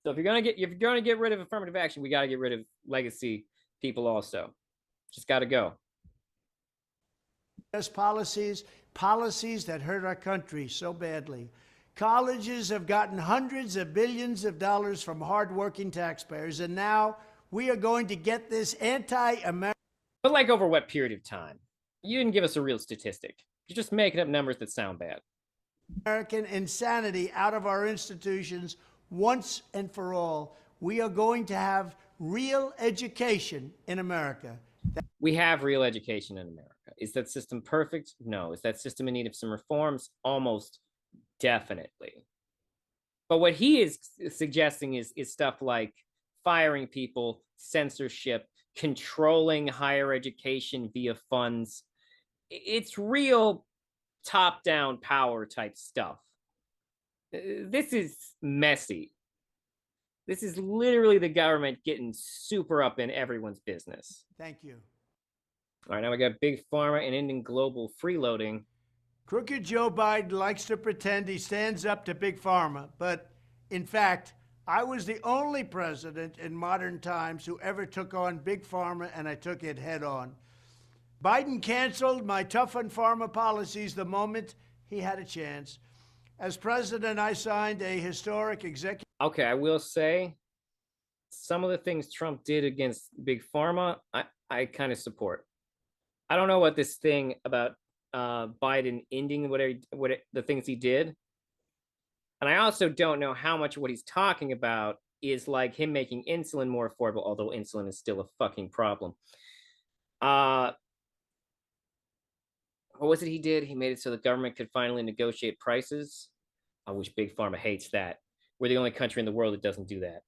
[SPEAKER 1] So if you're gonna get rid of affirmative action, we got to get rid of legacy people also. Just got to go.
[SPEAKER 3] Policies that hurt our country so badly. Colleges have gotten hundreds of billions of dollars from hardworking taxpayers, and now we are going to get this anti-American.
[SPEAKER 1] But like, over what period of time? You didn't give us a real statistic. You're just making up numbers that sound bad.
[SPEAKER 3] American insanity out of our institutions once and for all. We are going to have real education in America.
[SPEAKER 1] We have real education in America. Is that system perfect? No. Is that system in need of some reforms? Almost definitely. But what he is suggesting is stuff like firing people, censorship, controlling higher education via funds. It's real top-down power type stuff. This is messy. This is literally the government getting super up in everyone's business.
[SPEAKER 3] Thank you.
[SPEAKER 1] All right, now we got Big Pharma and ending global freeloading.
[SPEAKER 3] Crooked Joe Biden likes to pretend he stands up to Big Pharma, but in fact, I was the only president in modern times who ever took on Big Pharma, and I took it head on. Biden canceled my tough on pharma policies the moment he had a chance. As president, I signed a historic executive.
[SPEAKER 1] Okay, I will say some of the things Trump did against Big Pharma, I kind of support. I don't know what this thing about Biden ending the things he did. And I also don't know how much of what he's talking about is like him making insulin more affordable, although insulin is still a fucking problem. What was it he did? He made it so the government could finally negotiate prices. I wish Big Pharma hates that. We're the only country in the world that doesn't do that.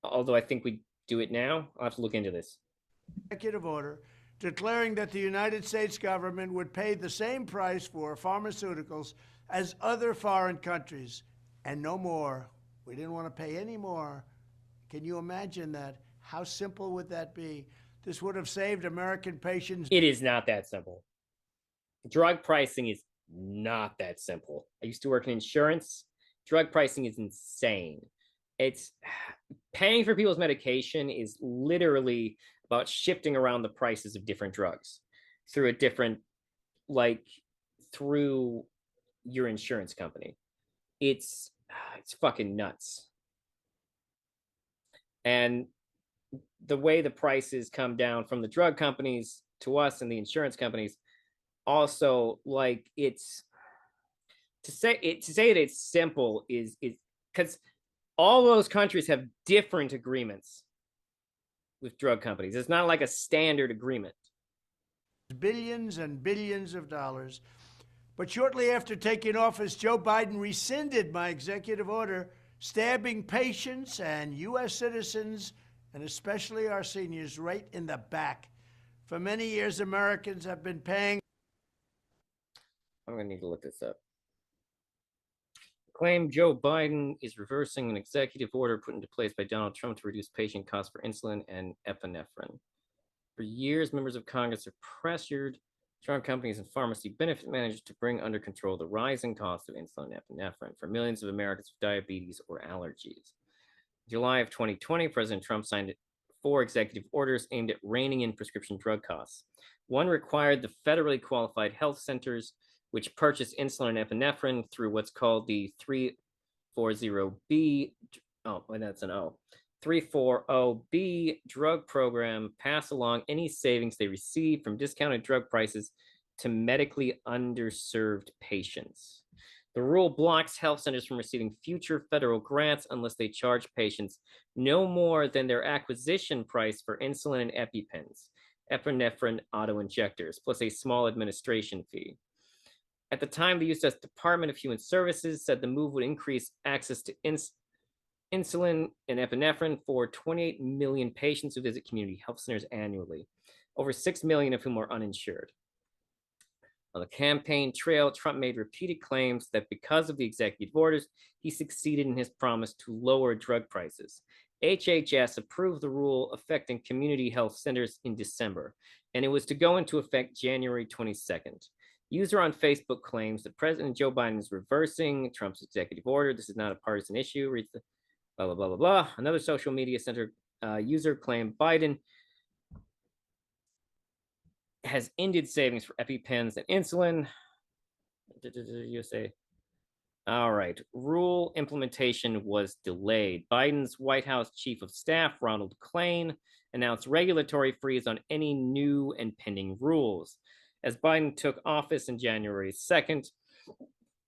[SPEAKER 1] Although I think we do it now. I'll have to look into this.
[SPEAKER 3] Executive order declaring that the United States government would pay the same price for pharmaceuticals as other foreign countries, and no more. We didn't want to pay any more. Can you imagine that? How simple would that be? This would have saved American patients.
[SPEAKER 1] It is not that simple. Drug pricing is not that simple. I used to work in insurance. Drug pricing is insane. It's paying for people's medication is literally about shifting around the prices of different drugs through through your insurance company. It's fucking nuts. And the way the prices come down from the drug companies to us and the insurance companies, also, like, it's to say that it's simple is because all those countries have different agreements with drug companies. It's not like a standard agreement.
[SPEAKER 3] Billions and billions of dollars. But shortly after taking office, Joe Biden rescinded my executive order, stabbing patients and U.S. citizens, and especially our seniors, right in the back. For many years, Americans have been paying.
[SPEAKER 1] I'm going to need to look this up. Claim Joe Biden is reversing an executive order put into place by Donald Trump to reduce patient costs for insulin and epinephrine. For years, members of Congress have pressured drug companies and pharmacy benefit managers to bring under control the rising cost of insulin and epinephrine for millions of Americans with diabetes or allergies. In July of 2020, President Trump signed 4 executive orders aimed at reining in prescription drug costs. One required the federally qualified health centers which purchase insulin and epinephrine through what's called the 340B, that's an O, 340B drug program, pass along any savings they receive from discounted drug prices to medically underserved patients. The rule blocks health centers from receiving future federal grants unless they charge patients no more than their acquisition price for insulin and EpiPens, epinephrine auto-injectors, plus a small administration fee. At the time, the U.S. Department of Human Services said the move would increase access to insulin and epinephrine for 28 million patients who visit community health centers annually, over 6 million of whom are uninsured. On the campaign trail, Trump made repeated claims that because of the executive orders, he succeeded in his promise to lower drug prices. HHS approved the rule affecting community health centers in December, and it was to go into effect January 22nd. User on Facebook claims that President Joe Biden is reversing Trump's executive order. This is not a partisan issue. Reads the blah, blah, blah, blah, blah. Another social media center user claimed Biden has ended savings for EpiPens and insulin. USA. All right. Rule implementation was delayed. Biden's White House Chief of Staff, Ronald Klain, announced regulatory freeze on any new and pending rules. As Biden took office on January 2nd,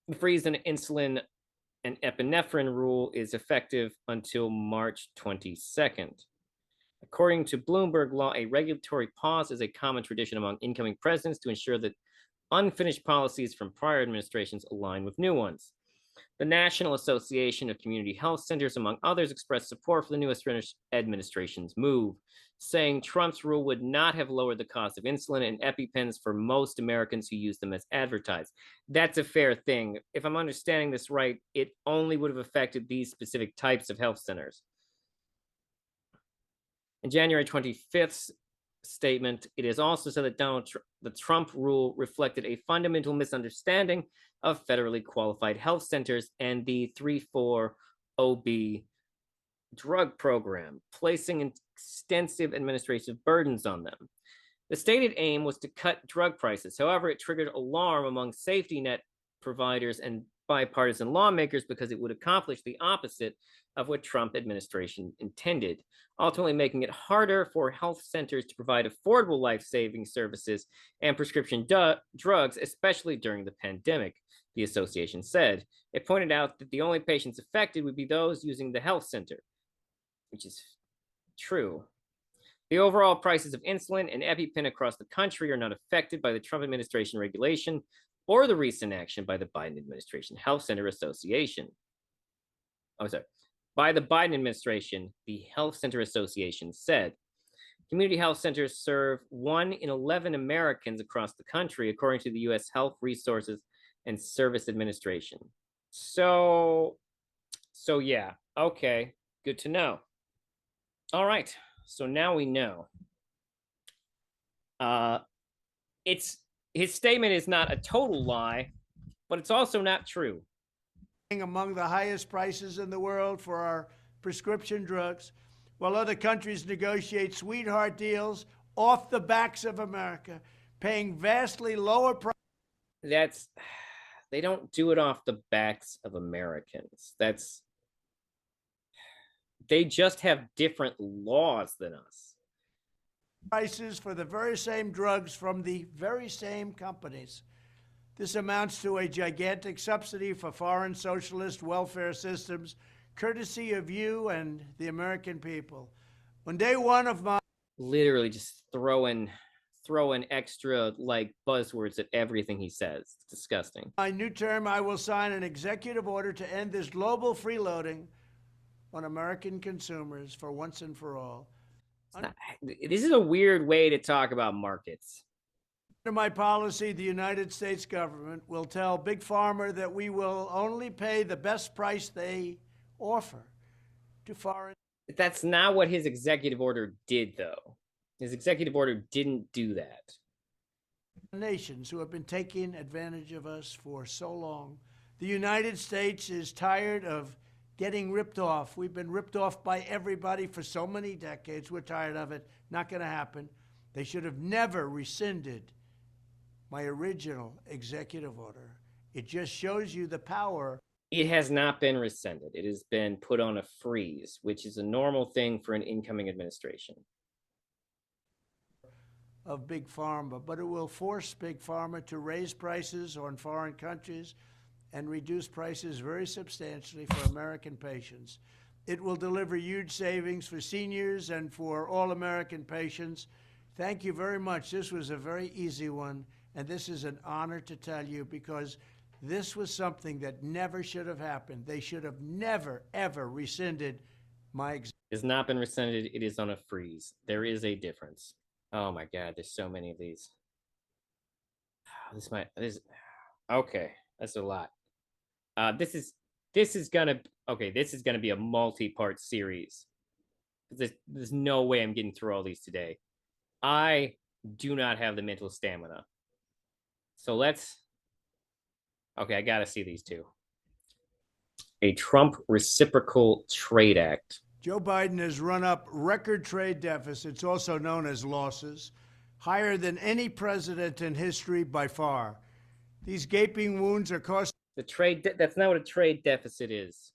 [SPEAKER 1] the freeze on insulin and epinephrine rule is effective until March 22nd. According to Bloomberg Law, a regulatory pause is a common tradition among incoming presidents to ensure that unfinished policies from prior administrations align with new ones. The National Association of Community Health Centers, among others, expressed support for the newest administration's move, saying Trump's rule would not have lowered the cost of insulin and EpiPens for most Americans who use them as advertised. That's a fair thing. If I'm understanding this right, it only would have affected these specific types of health centers. On January 25th, statement, it is also said that the Trump rule reflected a fundamental misunderstanding of federally qualified health centers and the 340B drug program, placing extensive administrative burdens on them. The stated aim was to cut drug prices. However, it triggered alarm among safety net providers and bipartisan lawmakers because it would accomplish the opposite of what Trump administration intended, ultimately making it harder for health centers to provide affordable life-saving services and prescription drugs, especially during the pandemic, the association said. It pointed out that the only patients affected would be those using the health center, which is true. The overall prices of insulin and EpiPen across the country are not affected by the Trump administration regulation or the recent action by the Biden administration Health Center Association. By the Biden administration, the Health Center Association said. Community health centers serve 1 in 11 Americans across the country, according to the U.S. Health Resources and Service Administration. So yeah, okay, good to know. All right, so now we know. His statement is not a total lie, but it's also not true.
[SPEAKER 3] Among the highest prices in the world for our prescription drugs, while other countries negotiate sweetheart deals off the backs of America, paying vastly lower prices.
[SPEAKER 1] They don't do it off the backs of Americans. They just have different laws than us.
[SPEAKER 3] Prices for the very same drugs from the very same companies. This amounts to a gigantic subsidy for foreign socialist welfare systems, courtesy of you and the American people. On day one of my...
[SPEAKER 1] Literally just throwing extra like buzzwords at everything he says. It's disgusting.
[SPEAKER 3] My new term, I will sign an executive order to end this global freeloading on American consumers for once and for all.
[SPEAKER 1] This is a weird way to talk about markets.
[SPEAKER 3] Under my policy, the United States government will tell Big Pharma that we will only pay the best price they offer to foreign...
[SPEAKER 1] That's not what his executive order did, though. His executive order didn't do that.
[SPEAKER 3] Nations who have been taking advantage of us for so long. The United States is tired of getting ripped off. We've been ripped off by everybody for so many decades. We're tired of it. Not going to happen. They should have never rescinded my original executive order. It just shows you the power.
[SPEAKER 1] It has not been rescinded. It has been put on a freeze, which is a normal thing for an incoming administration.
[SPEAKER 3] Of Big Pharma, but it will force Big Pharma to raise prices on foreign countries and reduce prices very substantially for American patients. It will deliver huge savings for seniors and for all American patients. Thank you very much. This was a very easy one, and this is an honor to tell you because this was something that never should have happened. They should have never, ever rescinded my...
[SPEAKER 1] It has not been rescinded. It is on a freeze. There is a difference. Oh my God, there's so many of these. Okay, that's a lot. This is gonna be a multi-part series. There's no way I'm getting through all these today. I do not have the mental stamina. So I gotta see these two. A Trump Reciprocal Trade Act.
[SPEAKER 3] Joe Biden has run up record trade deficits, also known as losses, higher than any president in history by far. These gaping wounds are costing...
[SPEAKER 1] That's not what a trade deficit is.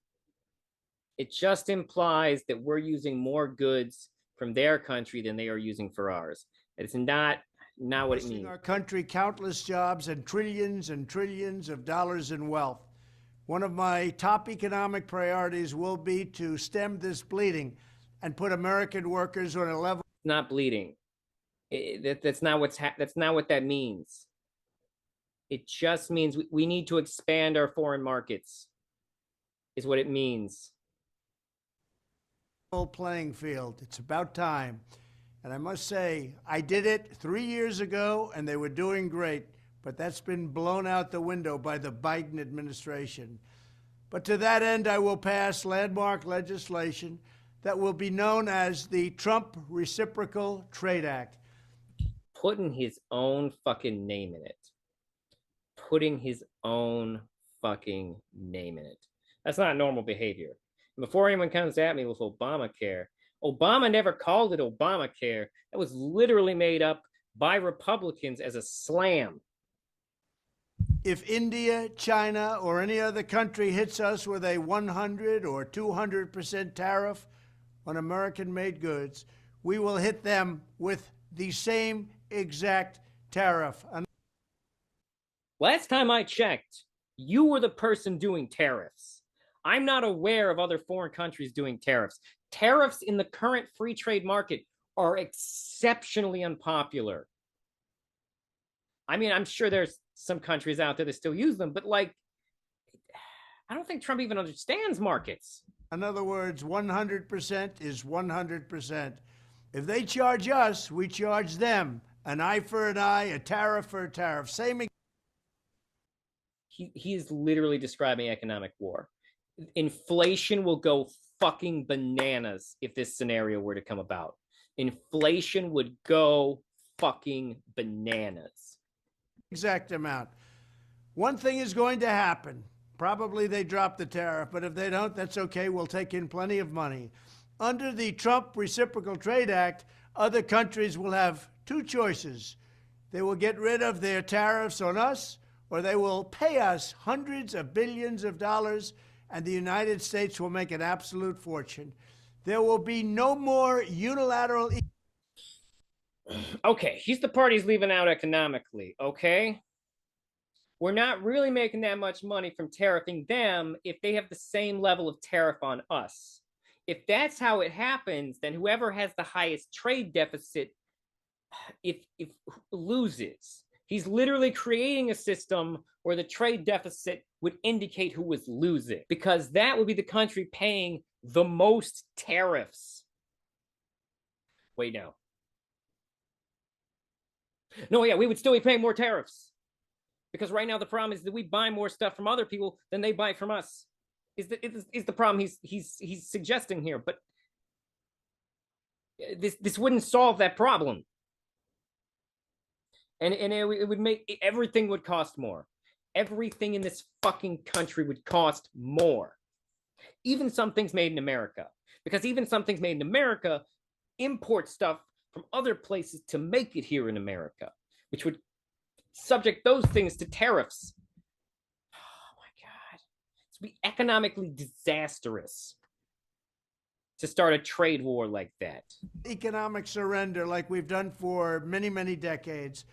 [SPEAKER 1] It just implies that we're using more goods from their country than they are using for ours. It's not what it means.
[SPEAKER 3] Our country countless jobs and trillions of dollars in wealth. One of my top economic priorities will be to stem this bleeding and put American workers on a level...
[SPEAKER 1] It's not bleeding. That's not what that means. It just means we need to expand our foreign markets, is what it means.
[SPEAKER 3] Playing field. It's about time. And I must say, I did it 3 years ago, and they were doing great. But that's been blown out the window by the Biden administration. But to that end, I will pass landmark legislation that will be known as the Trump Reciprocal Trade Act.
[SPEAKER 1] putting his own fucking name in it. Putting his own fucking name in it. That's not normal behavior. And before anyone comes at me with Obamacare, Obama never called it Obamacare. That was literally made up by Republicans as a slam.
[SPEAKER 3] If India, China, or any other country hits us with a 100 or 200% tariff on American-made goods, we will hit them with the same exact tariff.
[SPEAKER 1] Last time I checked, you were the person doing tariffs. I'm not aware of other foreign countries doing tariffs. Tariffs in the current free trade market are exceptionally unpopular. I mean, I'm sure there's some countries out there that still use them, but like, I don't think Trump even understands markets.
[SPEAKER 3] In other words, 100% is 100%. If they charge us, we charge them. An eye for an eye, a tariff for a tariff. Same.
[SPEAKER 1] He is literally describing economic war. Inflation will go fucking bananas if this scenario were to come about. Inflation would go fucking bananas.
[SPEAKER 3] Exact amount. One thing is going to happen. Probably they drop the tariff, but if they don't, that's okay. We'll take in plenty of money. Under the Trump Reciprocal Trade Act, other countries will have two choices. They will get rid of their tariffs on us, or they will pay us hundreds of billions of dollars, and the United States will make an absolute fortune. There will be no more unilateral.
[SPEAKER 1] Okay, he's the part he's leaving out economically, okay? We're not really making that much money from tariffing them if they have the same level of tariff on us. If that's how it happens, then whoever has the highest trade deficit if loses. He's literally creating a system where the trade deficit would indicate who was losing, because that would be the country paying the most tariffs. Wait, no. No, yeah, we would still be paying more tariffs. Because right now the problem is that we buy more stuff from other people than they buy from us. Is the problem he's suggesting here? But this wouldn't solve that problem. And it would make everything would cost more. Everything in this fucking country would cost more. Even some things made in America. Because even some things made in America import stuff from other places to make it here in America, which would subject those things to tariffs. Oh my God. It's be economically disastrous to start a trade war like that.
[SPEAKER 3] Economic surrender like we've done for many, many decades.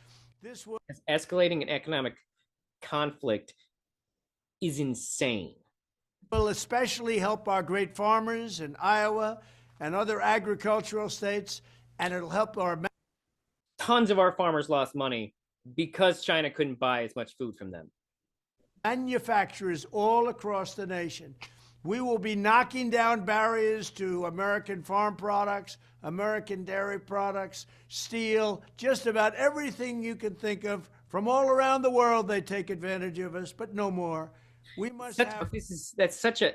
[SPEAKER 3] This will
[SPEAKER 1] escalating an economic conflict is insane.
[SPEAKER 3] Will especially help our great farmers in Iowa and other agricultural states, and it'll help our
[SPEAKER 1] tons of our farmers lost money because China couldn't buy as much food from them.
[SPEAKER 3] Manufacturers all across the nation. We will be knocking down barriers to American farm products, American dairy products, steel, just about everything you can think of. From all around the world, they take advantage of us, but no more. We must
[SPEAKER 1] that's such a,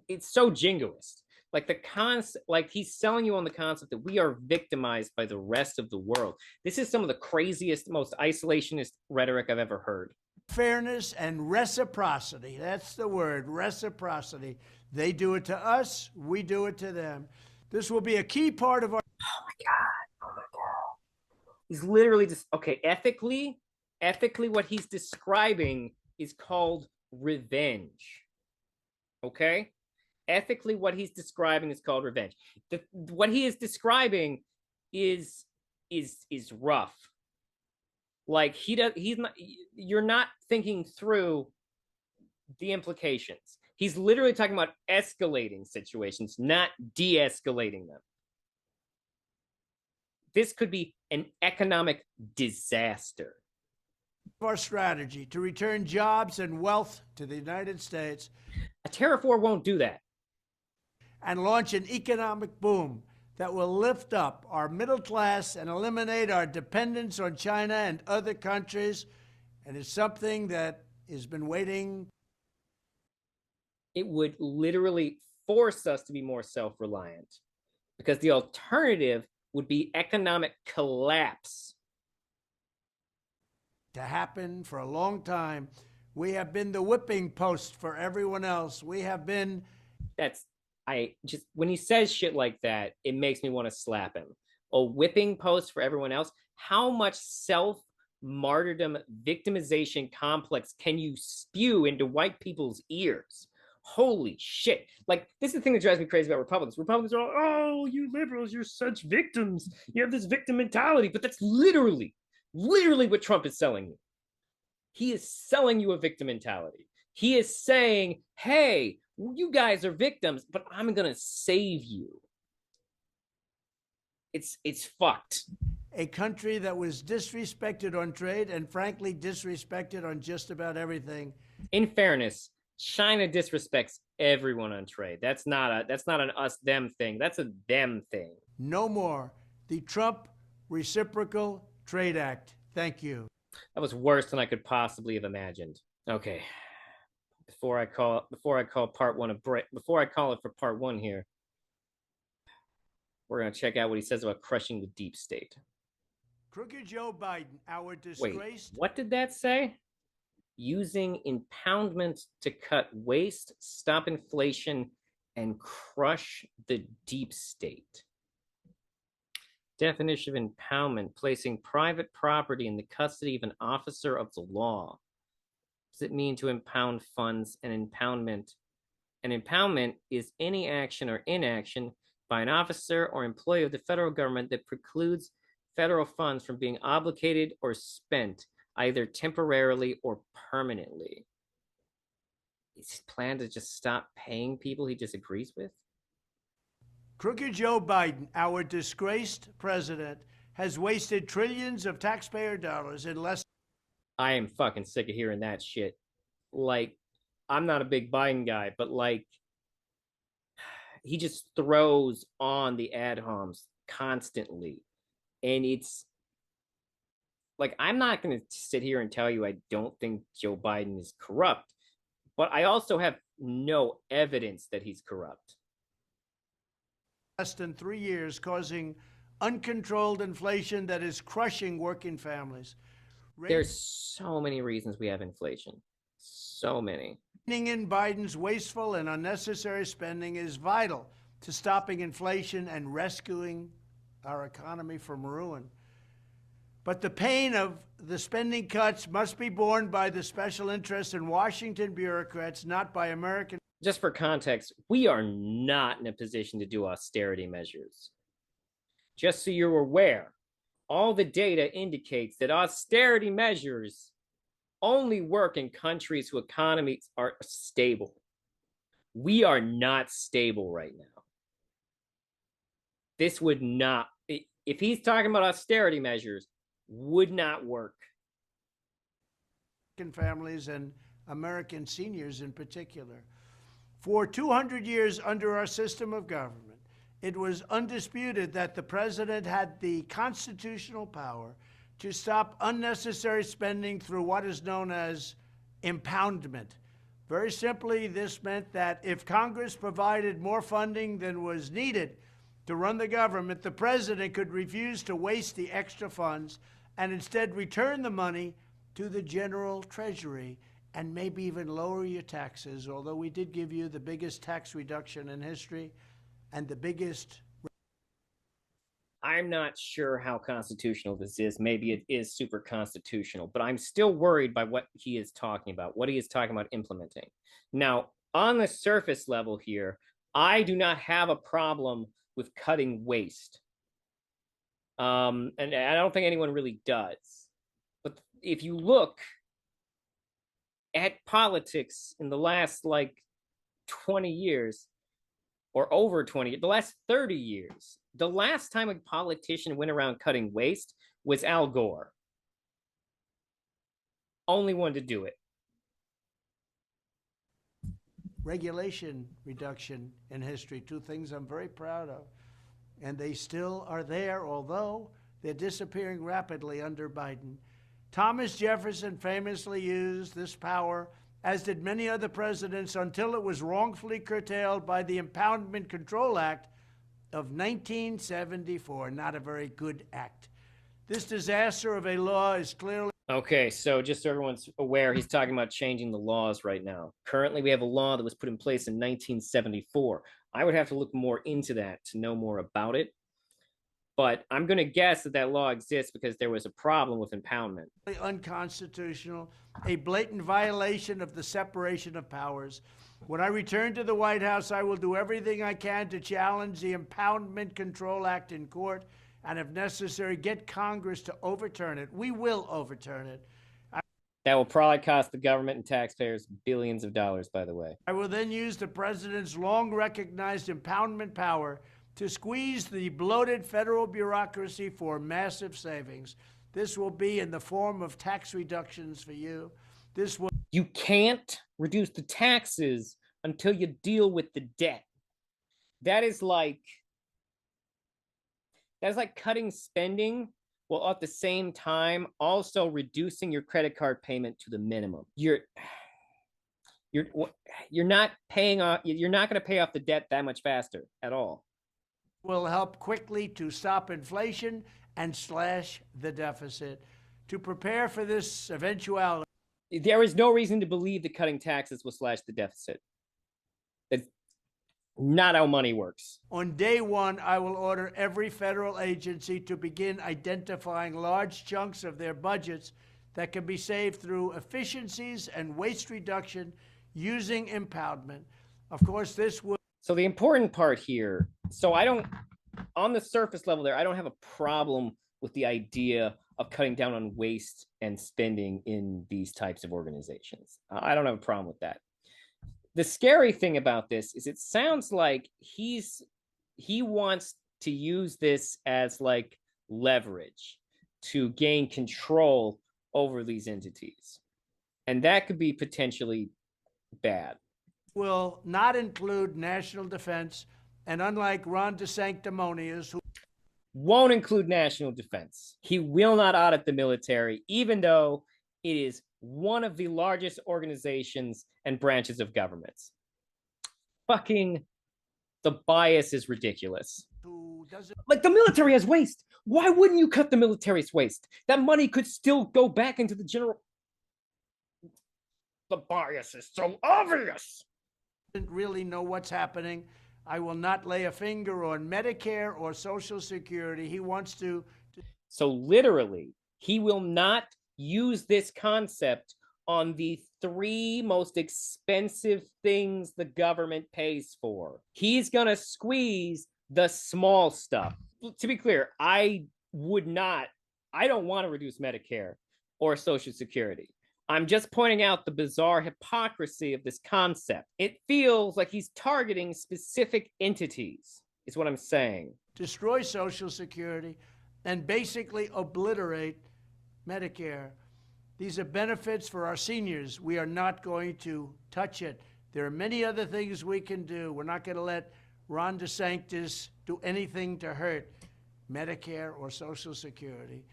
[SPEAKER 1] it's so jingoist. Like the concept, like he's selling you on the concept that we are victimized by the rest of the world. This is some of the craziest, most isolationist rhetoric I've ever heard.
[SPEAKER 3] Fairness and reciprocity. That's the word, reciprocity. They do it to us, we do it to them. This will be a key part of our.
[SPEAKER 1] Oh my God. Oh my God. He's literally just, okay, ethically, what he's describing is called revenge. Okay? Ethically, what he's describing is called revenge. What he is describing is rough. Like he's not, you're not thinking through the implications. He's literally talking about escalating situations, not de-escalating them. This could be an economic disaster.
[SPEAKER 3] Our strategy to return jobs and wealth to the United States.
[SPEAKER 1] A tariff war won't do that.
[SPEAKER 3] And launch an economic boom that will lift up our middle class and eliminate our dependence on China and other countries. And it's something that has been waiting.
[SPEAKER 1] It would literally force us to be more self-reliant, because the alternative would be economic collapse.
[SPEAKER 3] to happen for a long time. We have been the whipping post for everyone else. We have been.
[SPEAKER 1] When he says shit like that, it makes me want to slap him. A whipping post for everyone else. How much self martyrdom victimization complex can you spew into white people's ears? Holy shit. Like, this is the thing that drives me crazy about Republicans. Republicans are all, oh, you liberals, you're such victims. You have this victim mentality. But that's literally what Trump is selling you. He is selling you a victim mentality. He is saying, hey, you guys are victims, but I'm going to save you. It's fucked.
[SPEAKER 3] A country that was disrespected on trade and frankly disrespected on just about everything.
[SPEAKER 1] In fairness, China disrespects everyone on trade. That's not an us them thing. That's a them thing.
[SPEAKER 3] No more. The Trump Reciprocal Trade Act. Thank you.
[SPEAKER 1] That was worse than I could possibly have imagined. Okay. Before I call part one a break, before I call it for part one here, we're going to check out what he says about crushing the deep state.
[SPEAKER 3] Crooked Joe Biden, our disgraced.
[SPEAKER 1] Wait, what did that say? Using impoundment to cut waste, stop inflation, and crush the deep state. Definition of impoundment: placing private property in the custody of an officer of the law. Does it mean to impound funds? An impoundment is any action or inaction by an officer or employee of the federal government that precludes federal funds from being obligated or spent either temporarily or permanently. Is his plan to just stop paying people he disagrees with?
[SPEAKER 3] Crooked Joe Biden, our disgraced president, has wasted trillions of taxpayer dollars in less.
[SPEAKER 1] I am fucking sick of hearing that shit. Like, I'm not a big Biden guy, but like, he just throws on the ad homs constantly. And it's like, I'm not going to sit here and tell you I don't think Joe Biden is corrupt, but I also have no evidence that he's corrupt.
[SPEAKER 3] Less than 3 years, causing uncontrolled inflation that is crushing working families.
[SPEAKER 1] There's so many reasons we have inflation. So many.
[SPEAKER 3] Reining in Biden's wasteful and unnecessary spending is vital to stopping inflation and rescuing our economy from ruin. But the pain of the spending cuts must be borne by the special interests and Washington bureaucrats, not by American.
[SPEAKER 1] Just for context, we are not in a position to do austerity measures. Just so you're aware, all the data indicates that austerity measures only work in countries whose economies are stable. We are not stable right now. This would not, if he's talking about austerity measures, would not work.
[SPEAKER 3] Families and American seniors in particular. For 200 years under our system of government, it was undisputed that the president had the constitutional power to stop unnecessary spending through what is known as impoundment. Very simply, this meant that if Congress provided more funding than was needed to run the government, the president could refuse to waste the extra funds and instead return the money to the general treasury and maybe even lower your taxes, although we did give you the biggest tax reduction in history and the biggest.
[SPEAKER 1] I'm not sure how constitutional this is. Maybe it is super constitutional, but I'm still worried by what he is talking about, what he is talking about implementing. Now, on the surface level here, I do not have a problem with cutting waste. And I don't think anyone really does. But if you look at politics in the last 20 years or over 20, the last 30 years, the last time a politician went around cutting waste was Al Gore. Only one to do it.
[SPEAKER 3] Regulation reduction in history, two things I'm very proud of. And they still are there, although they're disappearing rapidly under Biden. Thomas Jefferson famously used this power, as did many other presidents, until it was wrongfully curtailed by the Impoundment Control Act of 1974. Not a very good act. This disaster of a law is clearly.
[SPEAKER 1] Okay, so just so everyone's aware, he's talking about changing the laws right now. Currently, we have a law that was put in place in 1974. I would have to look more into that to know more about it. But I'm going to guess that that law exists because there was a problem with impoundment.
[SPEAKER 3] Unconstitutional, a blatant violation of the separation of powers. When I return to the White House, I will do everything I can to challenge the Impoundment Control Act in court and, if necessary, get Congress to overturn it. We will overturn it.
[SPEAKER 1] That will probably cost the government and taxpayers billions of dollars, by the way.
[SPEAKER 3] I will then use the president's long recognized impoundment power to squeeze the bloated federal bureaucracy for massive savings. This will be in the form of tax reductions for you.
[SPEAKER 1] You can't reduce the taxes until you deal with the debt. That's like cutting spending while at the same time also reducing your credit card payment to the minimum. You're not paying off. You're not going to pay off the debt that much faster at all.
[SPEAKER 3] Will help quickly to stop inflation and slash the deficit. To prepare for this eventuality,
[SPEAKER 1] there is no reason to believe that cutting taxes will slash the deficit. That's not how money works.
[SPEAKER 3] On day one, I will order every federal agency to begin identifying large chunks of their budgets that can be saved through efficiencies and waste reduction using impoundment. Of course, this will.
[SPEAKER 1] So the important part here, on the surface level there, I don't have a problem with the idea of cutting down on waste and spending in these types of organizations. I don't have a problem with that. The scary thing about this is it sounds like he wants to use this as like leverage to gain control over these entities. And that could be potentially bad.
[SPEAKER 3] Will not include national defense, and unlike Ron DeSanctimonious, who
[SPEAKER 1] won't include national defense, he will not audit the military, even though it is one of the largest organizations and branches of governments. Fucking, the bias is ridiculous. Like, the military has waste. Why wouldn't you cut the military's waste? That money could still go back into the general. The bias is so obvious.
[SPEAKER 3] Doesn't really know what's happening. I will not lay a finger on Medicare or Social Security. He wants to.
[SPEAKER 1] So literally, he will not use this concept on the three most expensive things the government pays for. He's going to squeeze the small stuff. To be clear, I don't want to reduce Medicare or Social Security. I'm just pointing out the bizarre hypocrisy of this concept. It feels like he's targeting specific entities, is what I'm saying.
[SPEAKER 3] Destroy Social Security and basically obliterate Medicare. These are benefits for our seniors. We are not going to touch it. There are many other things we can do. We're not going to let Ron DeSantis do anything to hurt Medicare or Social Security.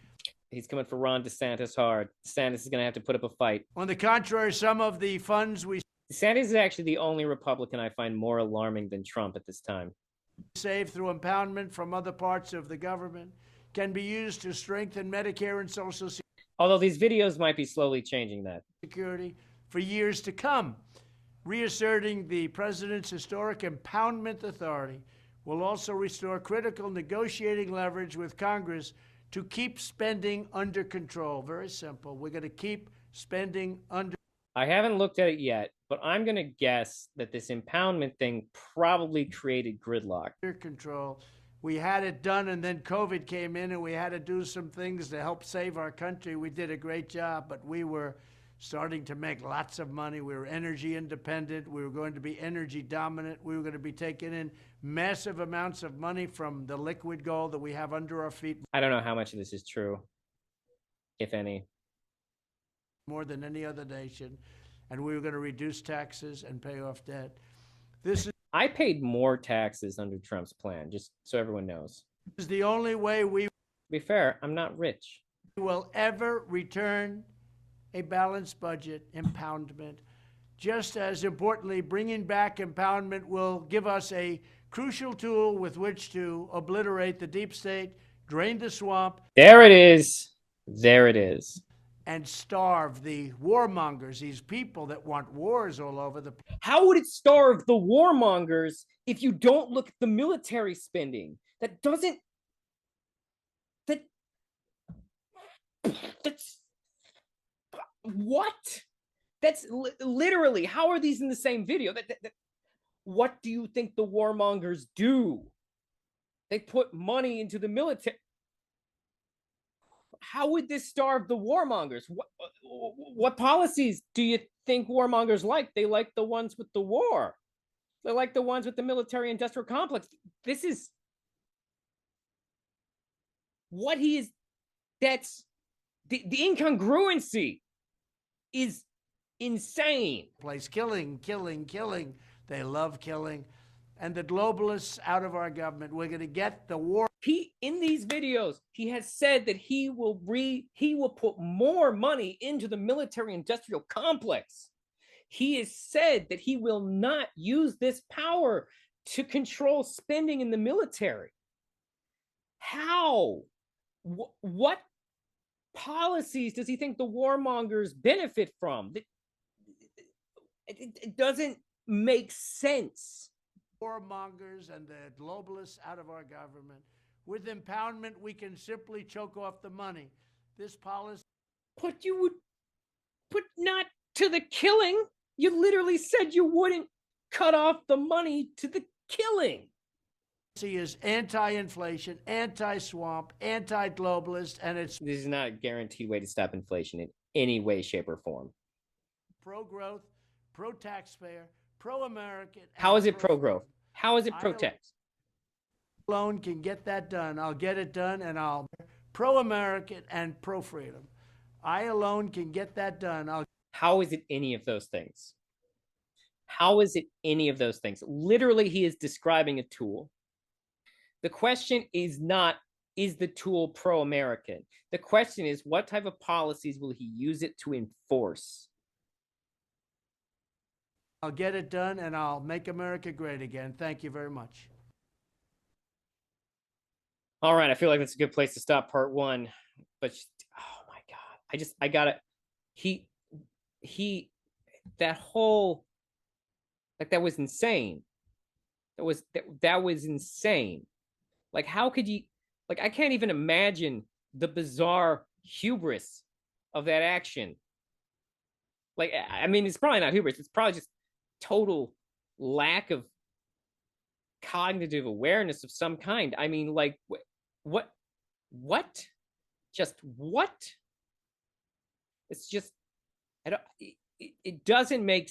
[SPEAKER 1] He's coming for Ron DeSantis hard. DeSantis is going to have to put up a fight.
[SPEAKER 3] On the contrary, some of the funds we
[SPEAKER 1] DeSantis is actually the only Republican I find more alarming than Trump at this time.
[SPEAKER 3] Save through impoundment from other parts of the government can be used to strengthen Medicare and Social Security.
[SPEAKER 1] Although these videos might be slowly changing that.
[SPEAKER 3] Security for years to come. Reasserting the president's historic impoundment authority will also restore critical negotiating leverage with Congress to keep spending under control. Very simple. We're going to keep spending under.
[SPEAKER 1] I haven't looked at it yet, but I'm going to guess that this impoundment thing probably created gridlock.
[SPEAKER 3] Under control. We had it done, and then COVID came in, and we had to do some things to help save our country. We did a great job, but we were starting to make lots of money. We were energy independent. We were going to be energy dominant. We were going to be taking in massive amounts of money from the liquid gold that we have under our feet.
[SPEAKER 1] I don't know how much of this is true, if any.
[SPEAKER 3] More than any other nation. And we were going to reduce taxes and pay off debt. This is
[SPEAKER 1] I paid more taxes under Trump's plan, just so everyone knows.
[SPEAKER 3] This is the only way we,
[SPEAKER 1] to be fair, I'm not rich,
[SPEAKER 3] will ever return a balanced budget. Impoundment. Just as importantly, bringing back impoundment will give us a crucial tool with which to obliterate the deep state, drain the swamp.
[SPEAKER 1] There it is. There it is.
[SPEAKER 3] and starve the warmongers, these people that want wars all over the place.
[SPEAKER 1] How would it starve the warmongers if you don't look at the military spending? That doesn't. That's what? That's literally. How are these in the same video? What do you think the warmongers do? They put money into the military. How would this starve the warmongers? What policies do you think warmongers like? They like the ones with the war. They're like the ones with the military industrial complex. This is what he is. That's the incongruency is insane.
[SPEAKER 3] Place killing, killing, killing. They love killing. And the globalists out of our government, we're going to get the war.
[SPEAKER 1] He, in these videos, he has said that he will put more money into the military industrial complex. He has said that he will not use this power to control spending in the military. How? What policies does he think the warmongers benefit from? It doesn't make sense.
[SPEAKER 3] Warmongers and the globalists out of our government. With impoundment, we can simply choke off the money. This policy.
[SPEAKER 1] But you would, but not to the killing. You literally said you wouldn't cut off the money to the killing.
[SPEAKER 3] Is anti-inflation, anti-swamp, anti-globalist, and it's
[SPEAKER 1] this is not a guaranteed way to stop inflation in any way, shape, or form.
[SPEAKER 3] Pro-growth, pro-taxpayer, pro-American.
[SPEAKER 1] How is it pro-growth? How is it pro-tax?
[SPEAKER 3] Alone can get that done. I'll get it done, and I'll pro-American and pro-freedom. I alone can get that done.
[SPEAKER 1] How is it any of those things? How is it any of those things? Literally, he is describing a tool. The question is not, is the tool pro-American? The question is, what type of policies will he use it to enforce?
[SPEAKER 3] I'll get it done, and I'll make America great again. Thank you very much.
[SPEAKER 1] All right, I feel like that's a good place to stop part one. But, oh my God, I gotta, that whole, like, that was insane. That was insane. Like, how could you, like, I can't even imagine the bizarre hubris of that action. Like, I mean, it's probably not hubris. It's probably just total lack of cognitive awareness of some kind. I mean, like, what? Just what? It's just, I don't, it doesn't make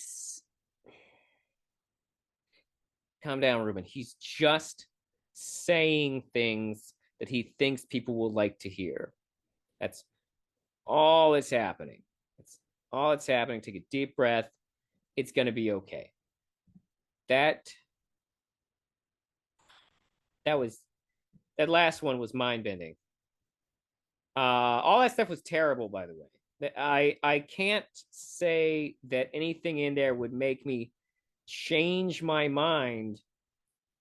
[SPEAKER 1] calm down, Ruben. He's just saying things that he thinks people will like to hear. That's all that's happening. That's all that's happening. Take a deep breath. It's going to be okay. That last one was mind-bending. All that stuff was terrible, by the way. I can't say that anything in there would make me change my mind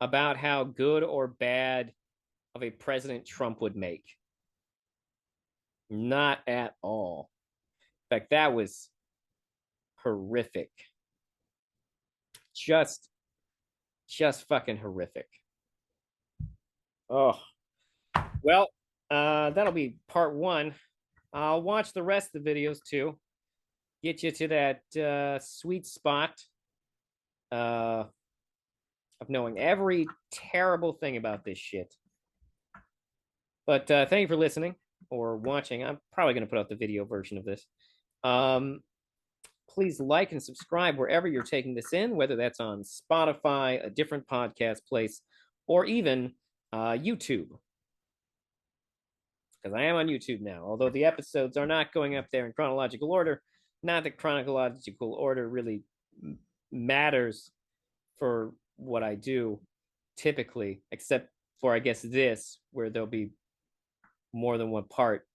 [SPEAKER 1] about how good or bad of a President Trump would make. Not at all. In fact, that was horrific. Just fucking horrific. Oh, well, that'll be part one. I'll watch the rest of the videos too. Get you to that sweet spot of knowing every terrible thing about this shit. But thank you for listening or watching. I'm probably going to put out the video version of this. Please like and subscribe wherever you're taking this in, whether that's on Spotify, a different podcast place, or even YouTube. Because I am on YouTube now, although the episodes are not going up there in chronological order. Not that chronological order really matters for what I do typically, except for, I guess, this, where there'll be more than one part.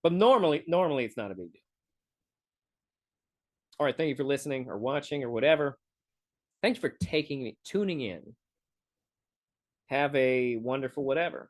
[SPEAKER 1] But normally it's not a big deal. All right, thank you for listening or watching or whatever. Thank you for tuning in. Have a wonderful whatever.